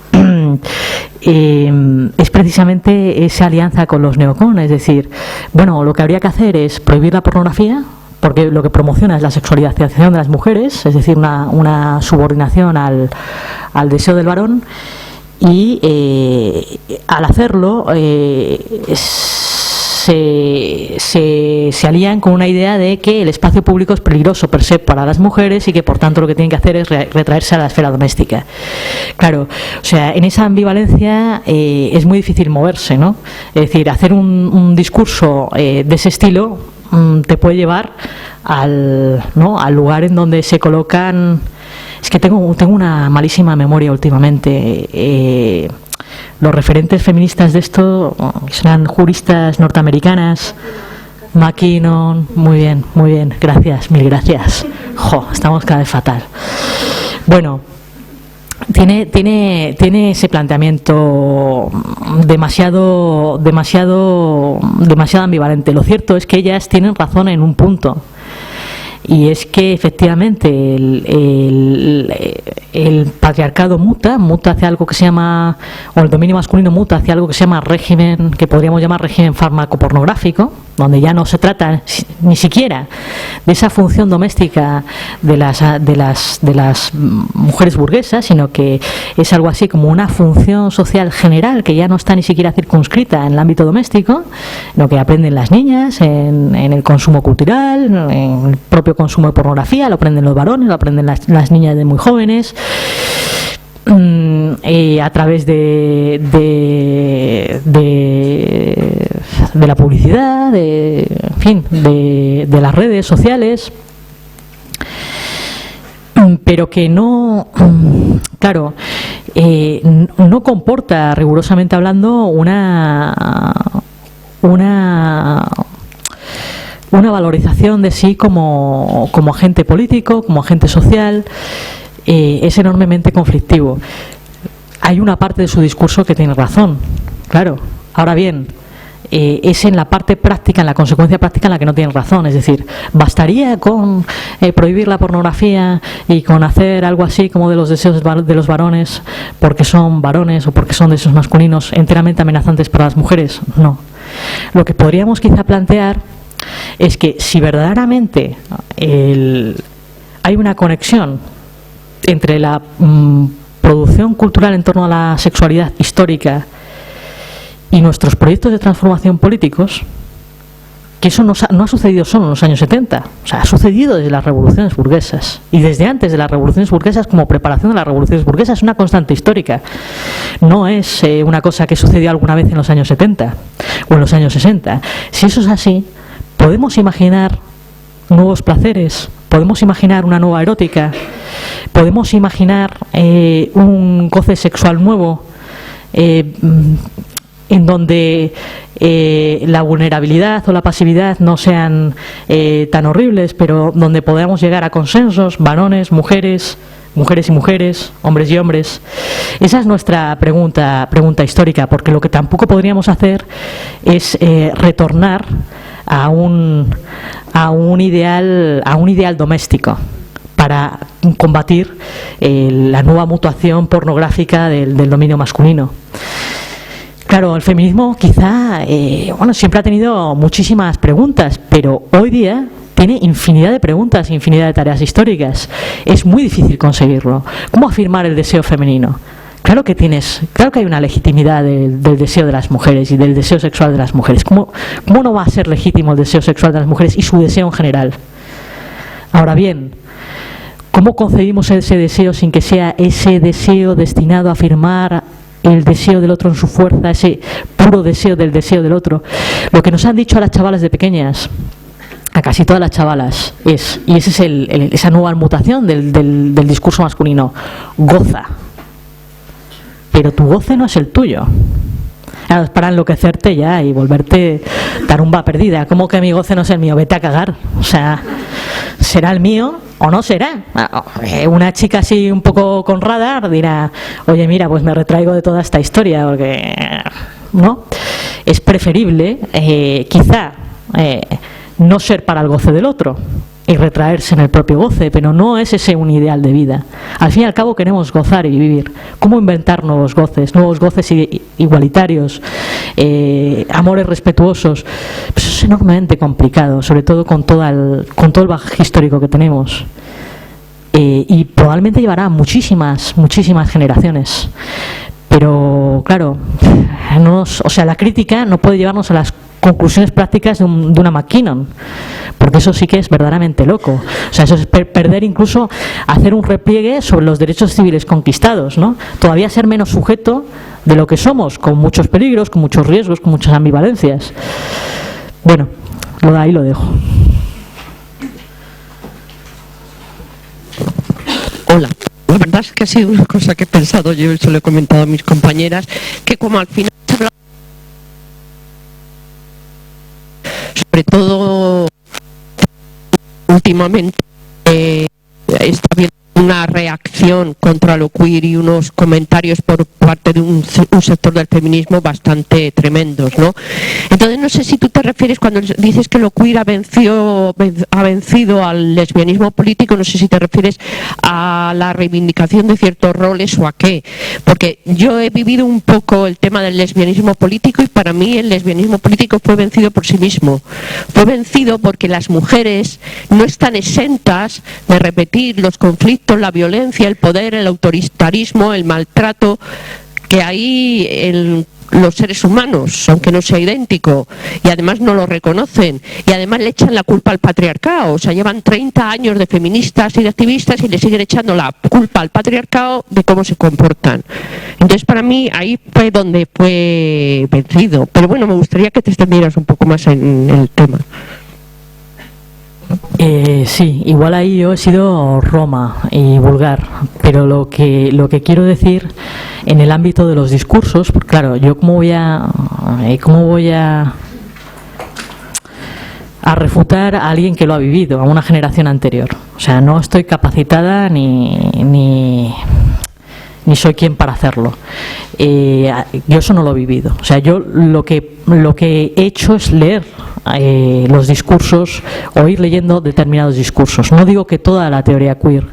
es precisamente esa alianza con los neocon, es decir, bueno, lo que habría que hacer es prohibir la pornografía, porque lo que promociona es la sexualización de las mujeres, es decir, una subordinación al deseo del varón, y al hacerlo se alían con una idea de que el espacio público es peligroso per se para las mujeres y que por tanto lo que tienen que hacer es retraerse a la esfera doméstica. Claro, o sea, en esa ambivalencia es muy difícil moverse, ¿no? Es decir, hacer un discurso de ese estilo te puede llevar al lugar en donde se colocan. Es que tengo una malísima memoria últimamente. Los referentes feministas de esto serán juristas norteamericanas. McKinnon, muy bien, gracias, mil gracias. Estamos cada vez fatal. Bueno, tiene ese planteamiento demasiado ambivalente. Lo cierto es que ellas tienen razón en un punto, y es que efectivamente el patriarcado muta hacia algo que se llama, o el dominio masculino muta hacia algo que se llama régimen, que podríamos llamar régimen farmacopornográfico, donde ya no se trata ni siquiera de esa función doméstica de las mujeres burguesas, sino que es algo así como una función social general que ya no está ni siquiera circunscrita en el ámbito doméstico, lo que aprenden las niñas en el consumo cultural, en el propio consumo de pornografía, lo aprenden los varones, lo aprenden las niñas de muy jóvenes, a través de la publicidad, de las redes sociales, pero que no, claro, no comporta, rigurosamente hablando, una valorización de sí como agente político, como agente social. Es enormemente conflictivo. Hay una parte de su discurso que tiene razón, claro. Ahora bien, es en la parte práctica, en la consecuencia práctica en la que no tiene razón. Es decir, bastaría con prohibir la pornografía y con hacer algo así como de los deseos de los varones porque son varones o porque son deseos masculinos enteramente amenazantes para las mujeres. No. Lo que podríamos quizá plantear es que si verdaderamente hay una conexión entre la producción cultural en torno a la sexualidad histórica y nuestros proyectos de transformación políticos, que eso no ha sucedido solo en los años 70, o sea, ha sucedido desde las revoluciones burguesas y desde antes de las revoluciones burguesas, como preparación de las revoluciones burguesas. Es una constante histórica, no es una cosa que sucedió alguna vez en los años 70 o en los años 60. Si eso es así, podemos imaginar nuevos placeres, podemos imaginar una nueva erótica, podemos imaginar un goce sexual nuevo, en donde la vulnerabilidad o la pasividad no sean tan horribles, pero donde podamos llegar a consensos, varones, mujeres, mujeres y mujeres, hombres y hombres. Esa es nuestra pregunta histórica, porque lo que tampoco podríamos hacer es retornar a un ideal doméstico para combatir la nueva mutación pornográfica del dominio masculino. Claro, el feminismo quizá siempre ha tenido muchísimas preguntas, pero hoy día tiene infinidad de preguntas, infinidad de tareas históricas. Es muy difícil conseguirlo. ¿Cómo afirmar el deseo femenino? Claro que hay una legitimidad del deseo de las mujeres y del deseo sexual de las mujeres. ¿Cómo no va a ser legítimo el deseo sexual de las mujeres y su deseo en general? Ahora bien, ¿cómo concebimos ese deseo sin que sea ese deseo destinado a afirmar el deseo del otro en su fuerza, ese puro deseo del otro? Lo que nos han dicho a las chavalas de pequeñas, a casi todas las chavalas, y esa es esa nueva mutación del discurso masculino: goza. Pero tu goce no es el tuyo. Claro, es para enloquecerte ya y volverte tarumba perdida. ¿Cómo que mi goce no es el mío? Vete a cagar. O sea, ¿será el mío o no será? Una chica así un poco con radar dirá: oye, mira, pues me retraigo de toda esta historia, porque no. Es preferible quizá no ser para el goce del otro y retraerse en el propio goce, pero no es ese un ideal de vida. Al fin y al cabo queremos gozar y vivir. ¿Cómo inventar nuevos goces igualitarios, amores respetuosos? Pues es enormemente complicado, sobre todo con todo el bagaje histórico que tenemos. Y probablemente llevará muchísimas generaciones. Pero claro, la crítica no puede llevarnos a las conclusiones prácticas de una McKinnon, porque eso sí que es verdaderamente loco. O sea, eso es perder, incluso hacer un repliegue sobre los derechos civiles conquistados, ¿no? Todavía ser menos sujeto de lo que somos, con muchos peligros, con muchos riesgos, con muchas ambivalencias. Bueno, ahí lo dejo. Hola. La verdad es que ha sido una cosa que he pensado yo, y se lo he comentado a mis compañeras, que como al final se habla, sobre todo últimamente, está habiendo una reacción contra lo queer y unos comentarios por parte de un sector del feminismo bastante tremendos, ¿no? Entonces no sé si tú te refieres, cuando dices que lo queer ha vencido al lesbianismo político, no sé si te refieres a la reivindicación de ciertos roles o a qué, porque yo he vivido un poco el tema del lesbianismo político y para mí el lesbianismo político fue vencido por sí mismo. Fue vencido porque las mujeres no están exentas de repetir los conflictos, la violencia, el poder, el autoritarismo, el maltrato que hay en los seres humanos, aunque no sea idéntico, y además no lo reconocen, y además le echan la culpa al patriarcado. O sea, llevan 30 años de feministas y de activistas y le siguen echando la culpa al patriarcado de cómo se comportan. Entonces, para mí, ahí fue donde fue vencido. Pero bueno, me gustaría que te extendieras un poco más en el tema. Sí, igual ahí yo he sido roma y vulgar, pero lo que quiero decir en el ámbito de los discursos, porque claro, yo cómo voy a refutar a alguien que lo ha vivido, a una generación anterior. O sea, no estoy capacitada ni soy quien para hacerlo. Yo eso no lo he vivido. O sea, yo lo que he hecho es leer los discursos o ir leyendo determinados discursos. No digo que toda la teoría queer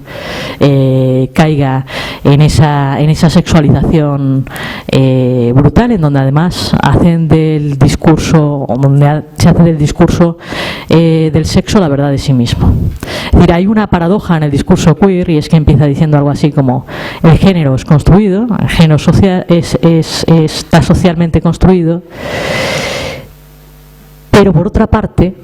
caiga en esa sexualización brutal, en donde además hacen del discurso, o donde se hace del discurso del sexo la verdad de sí mismo. Es decir, hay una paradoja en el discurso queer, y es que empieza diciendo algo así como: el género es construido, el género social está socialmente construido, Pero por otra parte,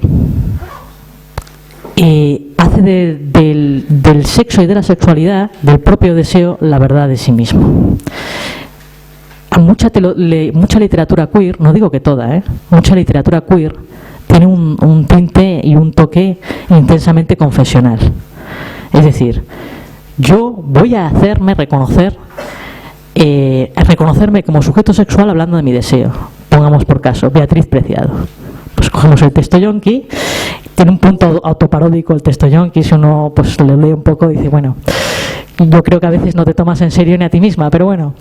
hace del sexo y de la sexualidad, del propio deseo, la verdad de sí mismo. Mucha literatura queer, no digo que toda, mucha literatura queer tiene un tinte y un toque intensamente confesional. Es decir, yo voy a hacerme reconocerme como sujeto sexual hablando de mi deseo. Pongamos por caso, Beatriz Preciado. Pues cogemos el texto yonki, tiene un punto autoparódico el texto yonki, si uno pues le lee un poco dice, bueno, yo creo que a veces no te tomas en serio ni a ti misma, pero bueno,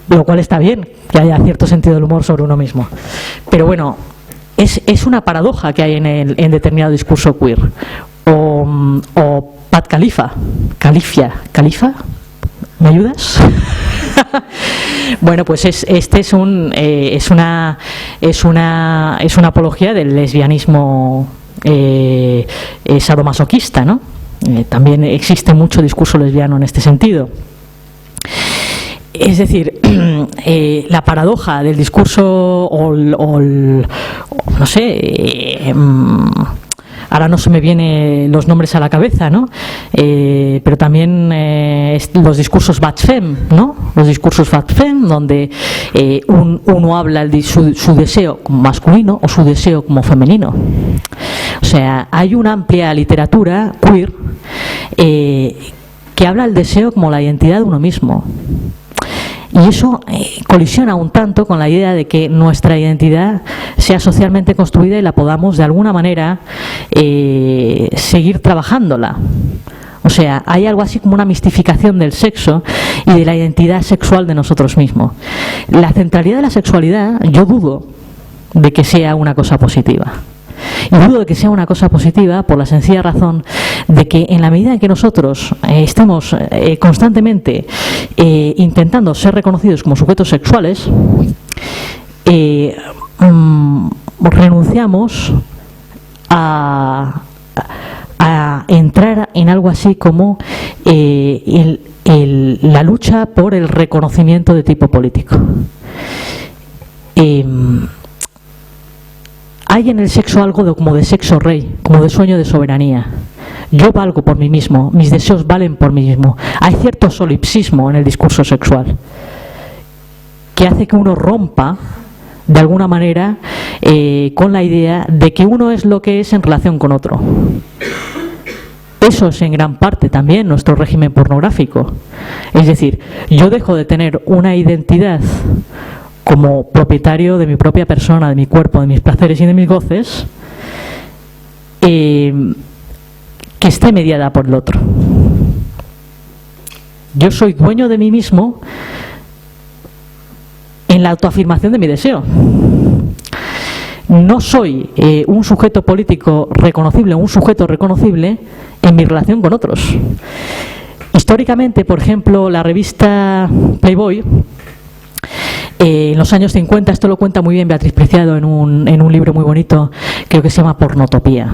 lo cual está bien, que haya cierto sentido del humor sobre uno mismo. Pero bueno, es una paradoja que hay en determinado discurso queer. O Pat Califa, ¿me ayudas? Bueno, pues este es una apología del lesbianismo sadomasoquista, ¿no? También existe mucho discurso lesbiano en este sentido. Es decir, la paradoja del discurso no sé, ahora no se me vienen los nombres a la cabeza, ¿no? Pero también los discursos Batfem, ¿no? Los discursos Batfem, donde uno habla su deseo como masculino o su deseo como femenino. O sea, hay una amplia literatura queer que habla del deseo como la identidad de uno mismo. Y eso colisiona un tanto con la idea de que nuestra identidad sea socialmente construida y la podamos de alguna manera seguir trabajándola. O sea, hay algo así como una mistificación del sexo y de la identidad sexual de nosotros mismos. La centralidad de la sexualidad, yo dudo de que sea una cosa positiva. Y dudo de que sea una cosa positiva por la sencilla razón de que en la medida en que nosotros estemos constantemente intentando ser reconocidos como sujetos sexuales, renunciamos a entrar en algo así como la lucha por el reconocimiento de tipo político. Hay en el sexo algo como de sexo rey, como de sueño de soberanía. Yo valgo por mí mismo, mis deseos valen por mí mismo. Hay cierto solipsismo en el discurso sexual que hace que uno rompa de alguna manera con la idea de que uno es lo que es en relación con otro. Eso es en gran parte también nuestro régimen pornográfico. Es decir, yo dejo de tener una identidad como propietario de mi propia persona, de mi cuerpo, de mis placeres y de mis goces, que esté mediada por el otro. Yo soy dueño de mí mismo en la autoafirmación de mi deseo. No soy un sujeto político reconocible, un sujeto reconocible en mi relación con otros. Históricamente, por ejemplo, la revista Playboy, en los años 50, esto lo cuenta muy bien Beatriz Preciado en un libro muy bonito, creo que se llama Pornotopía,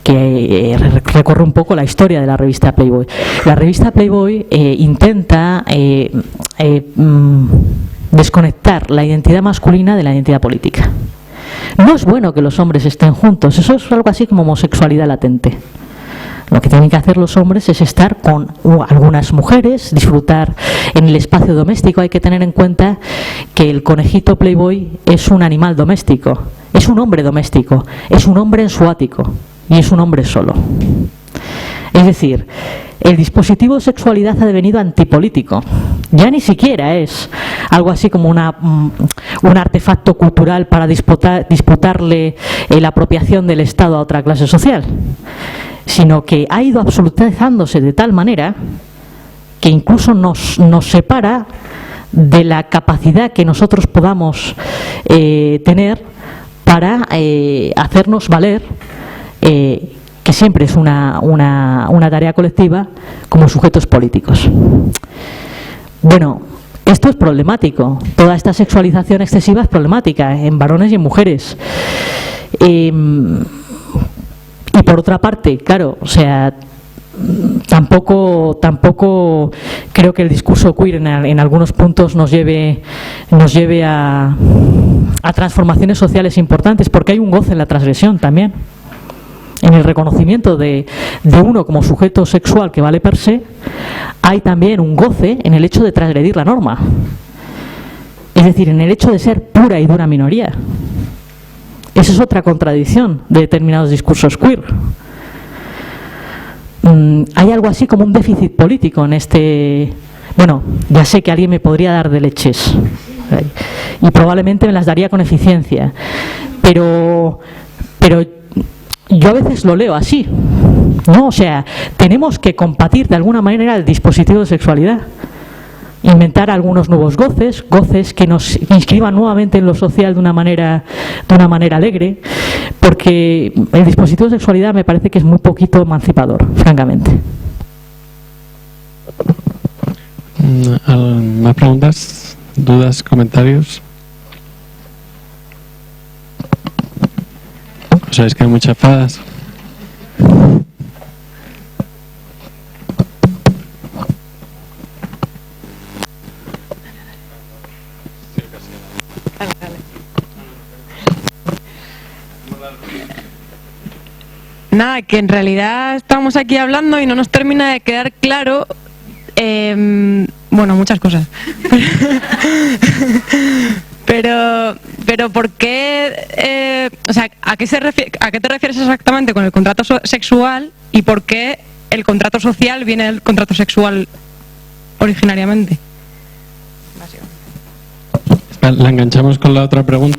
que recorre un poco la historia de la revista Playboy. La revista Playboy intenta desconectar la identidad masculina de la identidad política. No es bueno que los hombres estén juntos, eso es algo así como homosexualidad latente. Lo que tienen que hacer los hombres es estar con algunas mujeres, disfrutar en el espacio doméstico. Hay que tener en cuenta que el conejito Playboy es un animal doméstico, es un hombre doméstico, es un hombre en su ático y es un hombre solo. Es decir, el dispositivo de sexualidad ha devenido antipolítico. Ya ni siquiera es algo así como un artefacto cultural para disputarle la apropiación del Estado a otra clase social, sino que ha ido absolutizándose de tal manera que incluso nos separa de la capacidad que nosotros podamos tener para hacernos valer, que siempre es una tarea colectiva, como sujetos políticos. Bueno, esto es problemático. Toda esta sexualización excesiva es problemática en varones y en mujeres. Y por otra parte, claro, o sea, tampoco creo que el discurso queer en algunos puntos nos lleve a a transformaciones sociales importantes, porque hay un goce en la transgresión también. En el reconocimiento de uno como sujeto sexual que vale per se, hay también un goce en el hecho de transgredir la norma. Es decir, en el hecho de ser pura y dura minoría. Esa es otra contradicción de determinados discursos queer. Hay algo así como un déficit político en este... Bueno, ya sé que alguien me podría dar de leches y probablemente me las daría con eficiencia, pero yo a veces lo leo así, ¿no? O sea, tenemos que combatir de alguna manera el dispositivo de sexualidad, inventar algunos nuevos goces que nos inscriban nuevamente en lo social de una manera alegre, porque el dispositivo de sexualidad me parece que es muy poquito emancipador, francamente. ¿Más preguntas? ¿Dudas? ¿Comentarios? ¿Sabéis que hay muchas fadas? Nada, que en realidad estamos aquí hablando y no nos termina de quedar claro, bueno, muchas cosas. Pero ¿por qué, o sea, ¿a qué te refieres exactamente con el contrato sexual y por qué el contrato social viene del contrato sexual originariamente? La enganchamos con la otra pregunta.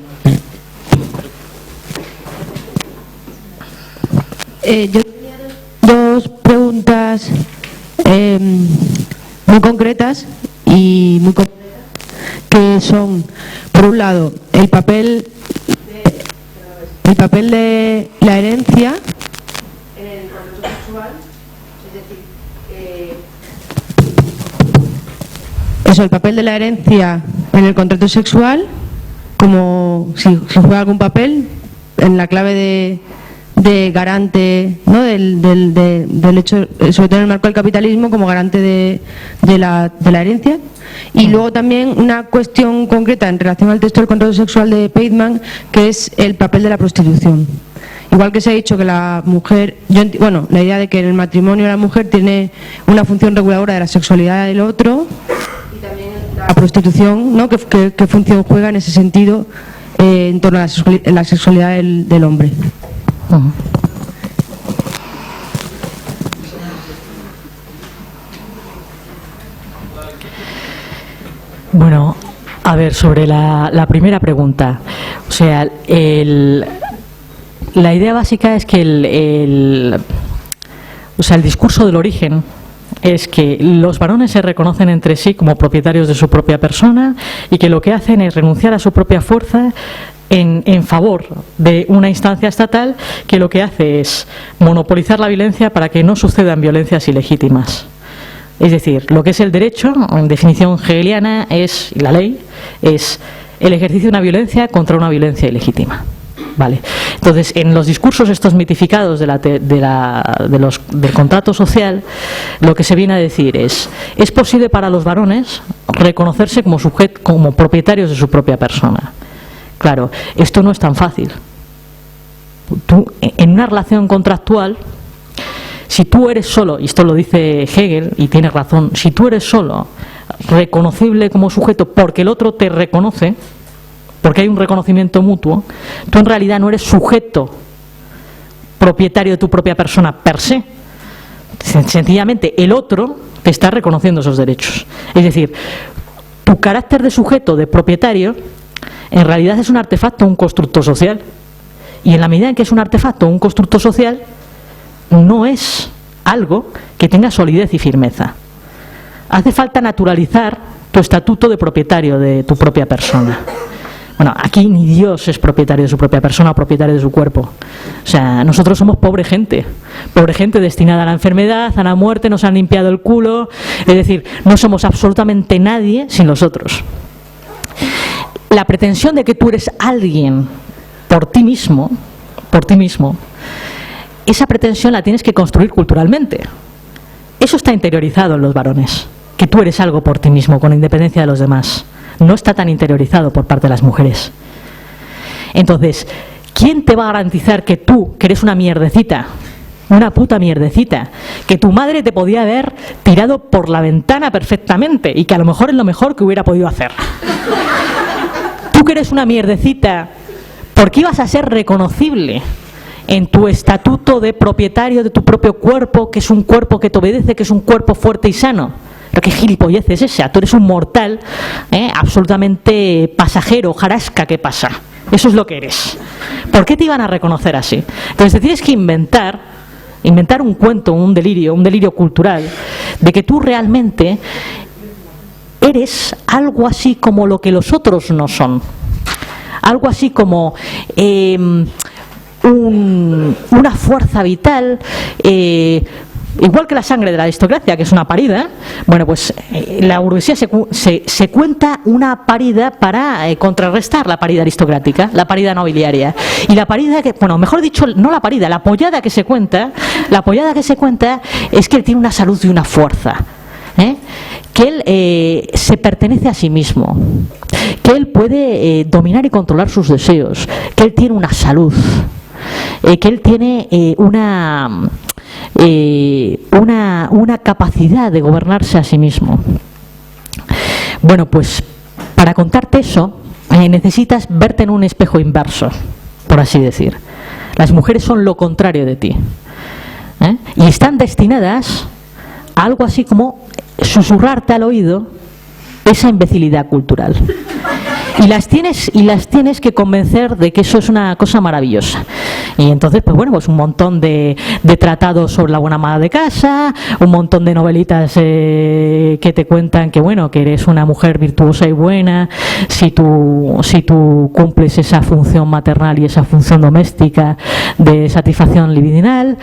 Yo tenía dos preguntas muy concretas y muy concretas, que son, por un lado, el papel de la herencia en el contrato sexual, es decir, el papel de la herencia en el contrato sexual, como si juega algún papel en la clave de garante, ¿no? del hecho, sobre todo en el marco del capitalismo, como garante de la herencia. Y luego también una cuestión concreta en relación al texto del contrato sexual de Pateman, que es el papel de la prostitución. Igual que se ha dicho que la mujer, la idea de que en el matrimonio la mujer tiene una función reguladora de la sexualidad del otro, y también la prostitución, ¿no? ¿Qué función juega en ese sentido en torno a la sexualidad del hombre? Bueno, a ver, sobre la primera pregunta, o sea, la idea básica es que el discurso del origen es que los varones se reconocen entre sí como propietarios de su propia persona y que lo que hacen es renunciar a su propia fuerza en favor de una instancia estatal que lo que hace es monopolizar la violencia para que no sucedan violencias ilegítimas. Es decir, lo que es el derecho, en definición hegeliana, es, y la ley, es el ejercicio de una violencia contra una violencia ilegítima. Vale. Entonces, en los discursos estos mitificados del contrato social, lo que se viene a decir es posible para los varones reconocerse como propietarios de su propia persona. Claro, esto no es tan fácil. Tú, en una relación contractual, si tú eres solo, y esto lo dice Hegel y tiene razón, si tú eres solo reconocible como sujeto porque el otro te reconoce, porque hay un reconocimiento mutuo, tú en realidad no eres sujeto propietario de tu propia persona per se. Sencillamente el otro te está reconociendo esos derechos. Es decir, tu carácter de sujeto, de propietario, en realidad es un artefacto, un constructo social. Y en la medida en que es un artefacto, un constructo social, no es algo que tenga solidez y firmeza. Hace falta naturalizar tu estatuto de propietario de tu propia persona. Bueno, aquí ni Dios es propietario de su propia persona o propietario de su cuerpo. O sea, nosotros somos pobre gente destinada a la enfermedad, a la muerte, nos han limpiado el culo. Es decir, no somos absolutamente nadie sin los otros. La pretensión de que tú eres alguien por ti mismo, esa pretensión la tienes que construir culturalmente. Eso está interiorizado en los varones, que tú eres algo por ti mismo, con independencia de los demás. No está tan interiorizado por parte de las mujeres. Entonces, ¿quién te va a garantizar que tú, que eres una mierdecita, una puta mierdecita, que tu madre te podía haber tirado por la ventana perfectamente y que a lo mejor es lo mejor que hubiera podido hacer? Tú que eres una mierdecita, ¿por qué ibas a ser reconocible en tu estatuto de propietario de tu propio cuerpo, que es un cuerpo que te obedece, que es un cuerpo fuerte y sano? Pero qué gilipollez es esa. Tú eres un mortal, absolutamente pasajero, jarasca, ¿qué pasa? Eso es lo que eres. ¿Por qué te iban a reconocer así? Entonces te tienes que inventar un cuento, un delirio cultural, de que tú realmente eres algo así como lo que los otros no son. Algo así como una fuerza vital, igual que la sangre de la aristocracia, que es una parida. Bueno, pues la burguesía se cuenta una parida para contrarrestar la parida aristocrática, la parida nobiliaria. Y la parida que, bueno, mejor dicho, no la parida, la pollada que se cuenta es que él tiene una salud y una fuerza, que él se pertenece a sí mismo, que él puede dominar y controlar sus deseos, que él tiene una salud, que él tiene una capacidad de gobernarse a sí mismo. Bueno, pues para contarte eso necesitas verte en un espejo inverso, por así decir. Las mujeres son lo contrario de ti, y están destinadas a algo así como susurrarte al oído esa imbecilidad cultural. Y las tienes que convencer de que eso es una cosa maravillosa. Y entonces, pues bueno, pues un montón de tratados sobre la buena ama de casa, un montón de novelitas que te cuentan que bueno, que eres una mujer virtuosa y buena si tú cumples esa función maternal y esa función doméstica de satisfacción libidinal,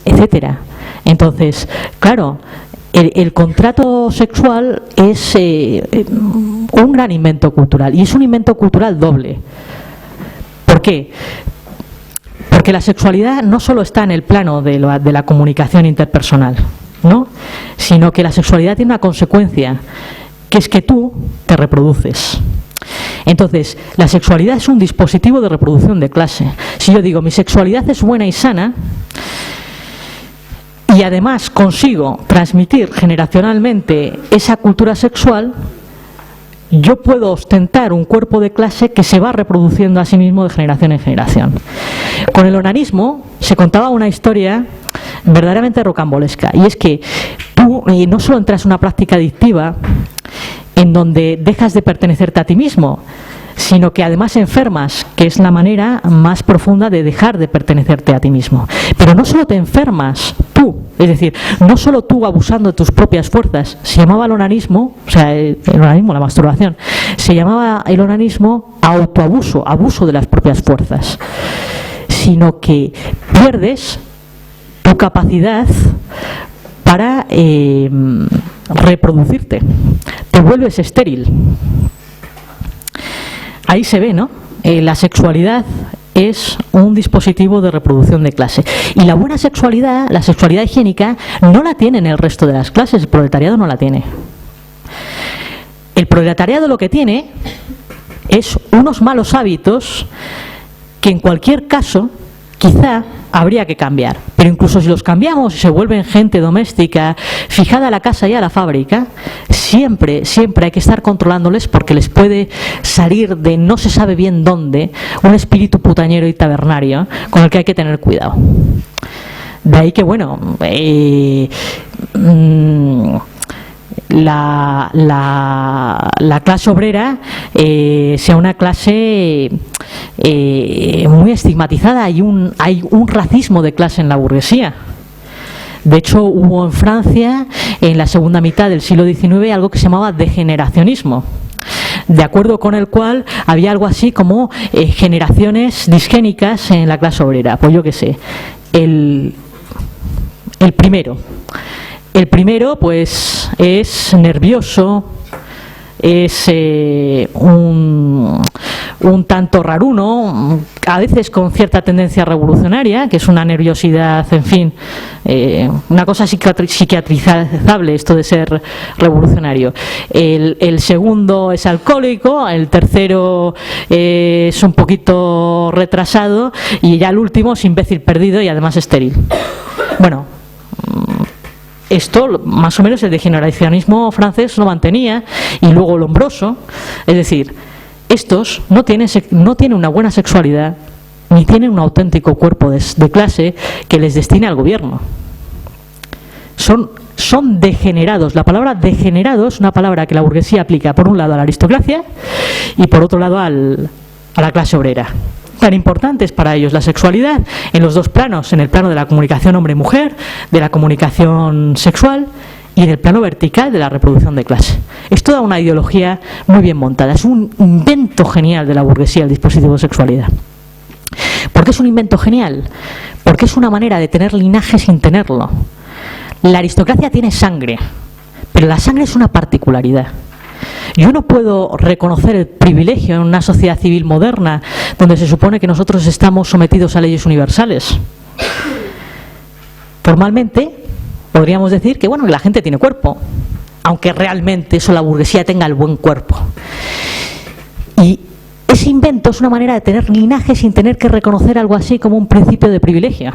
etcétera. Entonces, claro, el contrato sexual es un gran invento cultural, y es un invento cultural doble. ¿Por qué? Porque la sexualidad no solo está en el plano de la comunicación interpersonal, ¿no?, sino que la sexualidad tiene una consecuencia, que es que tú te reproduces. Entonces, la sexualidad es un dispositivo de reproducción de clase. Si yo digo mi sexualidad es buena y sana, y además consigo transmitir generacionalmente esa cultura sexual, yo puedo ostentar un cuerpo de clase que se va reproduciendo a sí mismo de generación en generación. Con el onanismo se contaba una historia verdaderamente rocambolesca, y es que tú no solo entras en una práctica adictiva en donde dejas de pertenecerte a ti mismo, sino que además enfermas, que es la manera más profunda de dejar de pertenecerte a ti mismo. Pero no solo te enfermas tú, es decir, no solo tú abusando de tus propias fuerzas. Se llamaba el onanismo, o sea, el onanismo, la masturbación, se llamaba el onanismo autoabuso, abuso de las propias fuerzas, sino que pierdes tu capacidad para reproducirte, te vuelves estéril. Ahí se ve, ¿no? La sexualidad es un dispositivo de reproducción de clase. Y la buena sexualidad, la sexualidad higiénica, no la tienen el resto de las clases. El proletariado no la tiene. El proletariado lo que tiene es unos malos hábitos que en cualquier caso quizá habría que cambiar. Pero incluso si los cambiamos y se vuelven gente doméstica, fijada a la casa y a la fábrica, siempre hay que estar controlándoles, porque les puede salir de no se sabe bien dónde un espíritu putañero y tabernario con el que hay que tener cuidado. De ahí que, bueno, la clase obrera sea una clase muy estigmatizada. Hay un racismo de clase en la burguesía. De hecho, hubo en Francia, en la segunda mitad del siglo XIX, algo que se llamaba degeneracionismo, de acuerdo con el cual había algo así como generaciones disgénicas en la clase obrera. Pues yo qué sé, el primero pues es nervioso, es un un tanto raruno, a veces con cierta tendencia revolucionaria, que es una nerviosidad, en fin, una cosa psiquiatrizable, esto de ser revolucionario. El segundo es alcohólico, el tercero es un poquito retrasado y ya el último es imbécil perdido y además estéril. Bueno, esto más o menos el degeneracionismo francés lo mantenía, y luego Lombroso, es decir, estos no tienen una buena sexualidad ni tienen un auténtico cuerpo de clase que les destine al gobierno. Son degenerados. La palabra degenerado es una palabra que la burguesía aplica por un lado a la aristocracia y por otro lado a la clase obrera. Tan importante es para ellos la sexualidad en los dos planos, en el plano de la comunicación hombre-mujer, de la comunicación sexual, y en el plano vertical de la reproducción de clase. Es toda una ideología muy bien montada. Es un invento genial de la burguesía el dispositivo de sexualidad. ¿Por qué es un invento genial? Porque es una manera de tener linaje sin tenerlo. La aristocracia tiene sangre, pero la sangre es una particularidad. Yo no puedo reconocer el privilegio en una sociedad civil moderna donde se supone que nosotros estamos sometidos a leyes universales. Formalmente podríamos decir que bueno, la gente tiene cuerpo, aunque realmente eso la burguesía tenga el buen cuerpo. Y ese invento es una manera de tener linaje sin tener que reconocer algo así como un principio de privilegio.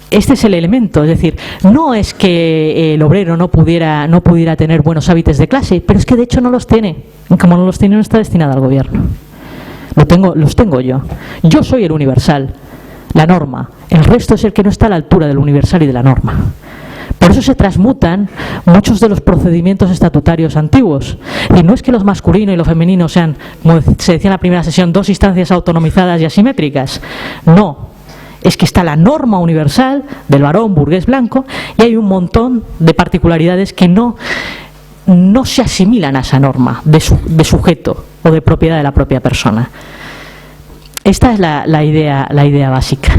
Este es el elemento, es decir, no es que el obrero no pudiera tener buenos hábitos de clase, pero es que de hecho no los tiene. Y como no los tiene, no está destinado al gobierno. Los tengo yo. Yo soy el universal, la norma. El resto es el que no está a la altura del universal y de la norma. Por eso se transmutan muchos de los procedimientos estatutarios antiguos. Y no es que los masculinos y los femeninos sean, como se decía en la primera sesión, dos instancias autonomizadas y asimétricas. No. Es que está la norma universal del varón burgués blanco y hay un montón de particularidades que no se asimilan a esa norma de sujeto o de propiedad de la propia persona. Esta es la idea básica.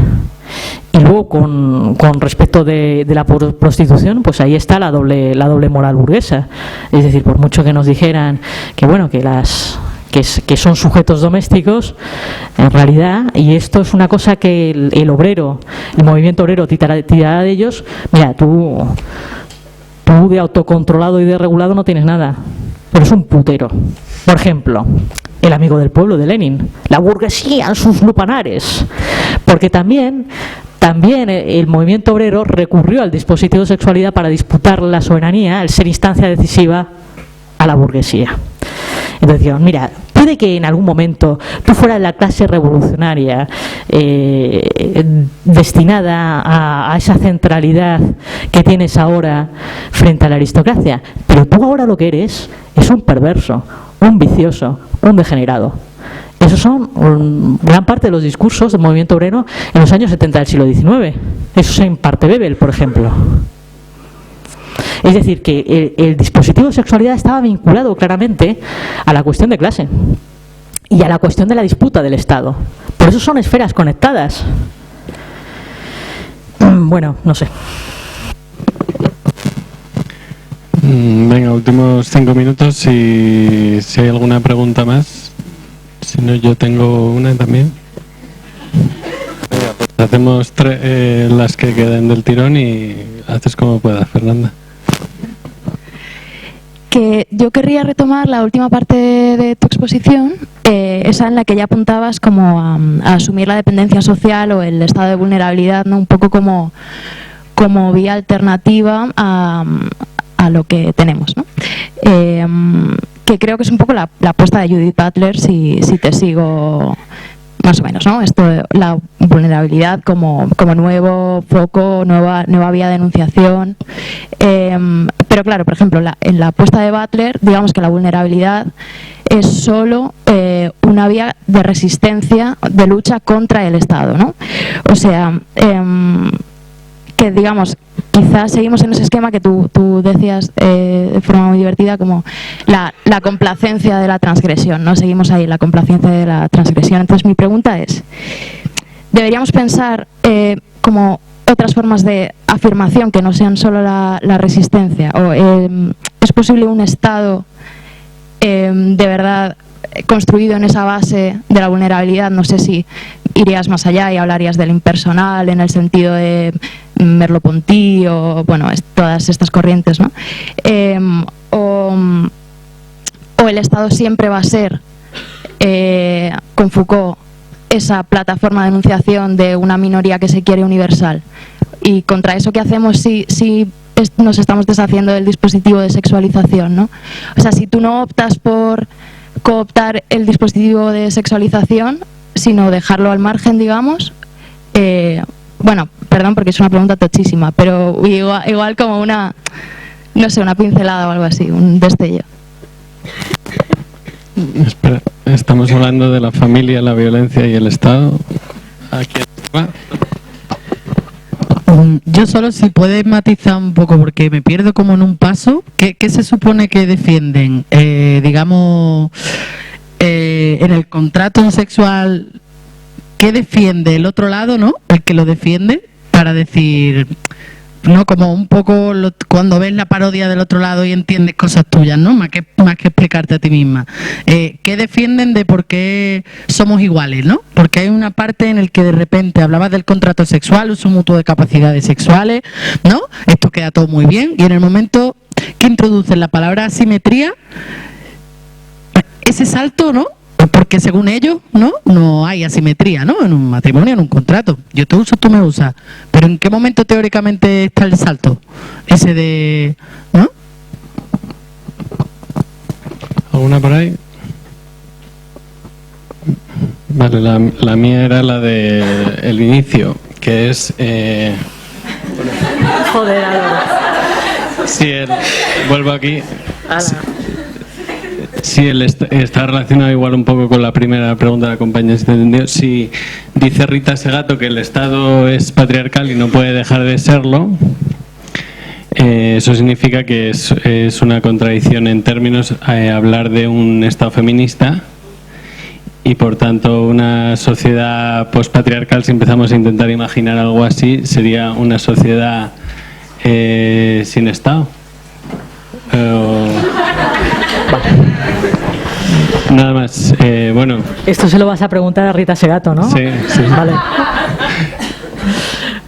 Y luego con respecto de la prostitución, pues ahí está la doble moral burguesa. Es decir, por mucho que nos dijeran que bueno, que son sujetos domésticos, en realidad, y esto es una cosa que el obrero, el movimiento obrero tirará de ellos. Mira, tú de autocontrolado y de regulado no tienes nada, pero es un putero. Por ejemplo, el amigo del pueblo de Lenin, la burguesía en sus lupanares, porque también el movimiento obrero recurrió al dispositivo de sexualidad para disputar la soberanía, al ser instancia decisiva a la burguesía. Entonces digo, mira, puede que en algún momento tú fueras la clase revolucionaria destinada a esa centralidad que tienes ahora frente a la aristocracia, pero tú ahora lo que eres es un perverso, un vicioso, un degenerado. Esos son gran parte de los discursos del movimiento obrero en los años 70 del siglo XIX. Eso se imparte Bebel, por ejemplo. Es decir, que el dispositivo de sexualidad estaba vinculado claramente a la cuestión de clase y a la cuestión de la disputa del Estado. Por eso son esferas conectadas. Bueno, no sé. Venga, últimos 5 minutos. Si hay alguna pregunta más. Si no, yo tengo una también. Venga, pues hacemos las que queden del tirón y haces como puedas, Fernanda. Que yo querría retomar la última parte de tu exposición, esa en la que ya apuntabas como a asumir la dependencia social o el estado de vulnerabilidad, ¿no? Un poco como vía alternativa a lo que tenemos, ¿no? Que creo que es un poco la apuesta de Judith Butler, si te sigo más o menos, ¿no? Esto de la vulnerabilidad como nuevo foco, nueva vía de enunciación. Pero claro, por ejemplo, en la apuesta de Butler, digamos que la vulnerabilidad es solo una vía de resistencia, de lucha contra el Estado, ¿no? O sea, que digamos, quizás seguimos en ese esquema que tú decías de forma muy divertida, como la complacencia de la transgresión, ¿no? Seguimos ahí, la complacencia de la transgresión. Entonces mi pregunta es, ¿deberíamos pensar como otras formas de afirmación que no sean solo la resistencia? ¿O es posible un Estado de verdad construido en esa base de la vulnerabilidad. No sé si irías más allá y hablarías del impersonal en el sentido de Merleau-Ponty o bueno, todas estas corrientes, ¿no? O el Estado siempre va a ser, con Foucault, esa plataforma de enunciación de una minoría que se quiere universal. Y contra eso, ¿qué hacemos si nos estamos deshaciendo del dispositivo de sexualización, ¿no? O sea, si tú no optas por cooptar el dispositivo de sexualización, sino dejarlo al margen, digamos, bueno, perdón porque es una pregunta tochísima, pero igual como una, no sé, una pincelada o algo así, un destello. Espera, estamos hablando de la familia, la violencia y el Estado. ¿A quién va? Yo solo, si puedes matizar un poco, porque me pierdo como en un paso. ¿Qué se supone que defienden? Digamos, en el contrato sexual, ¿qué defiende el otro lado, no? El que lo defiende, para decir, no, como un poco cuando ves la parodia del otro lado y entiendes cosas tuyas, ¿no? Más que explicarte a ti misma. ¿Qué defienden de por qué somos iguales, no? Porque hay una parte en el que de repente hablabas del contrato sexual, uso mutuo de capacidades sexuales, ¿no? Esto queda todo muy bien, y en el momento que introducen la palabra asimetría, ese salto, ¿no? Porque según ellos, no hay asimetría, ¿no? En un matrimonio, en un contrato. Yo te uso, tú me usas. Pero ¿en qué momento teóricamente está el salto? Ese de, ¿no? ¿Alguna por ahí? Vale, la mía era la de el inicio, que es... Joder, Álvaro. Sí, vuelvo aquí. Sí, está relacionado igual un poco con la primera pregunta de la compañera, si te entendió. Si dice Rita Segato que el Estado es patriarcal y no puede dejar de serlo, eso significa que es una contradicción en términos hablar de un Estado feminista y por tanto una sociedad postpatriarcal. Si empezamos a intentar imaginar algo así, sería una sociedad sin Estado. Nada más, bueno. Esto se lo vas a preguntar a Rita Segato, ¿no? Sí, sí. Vale.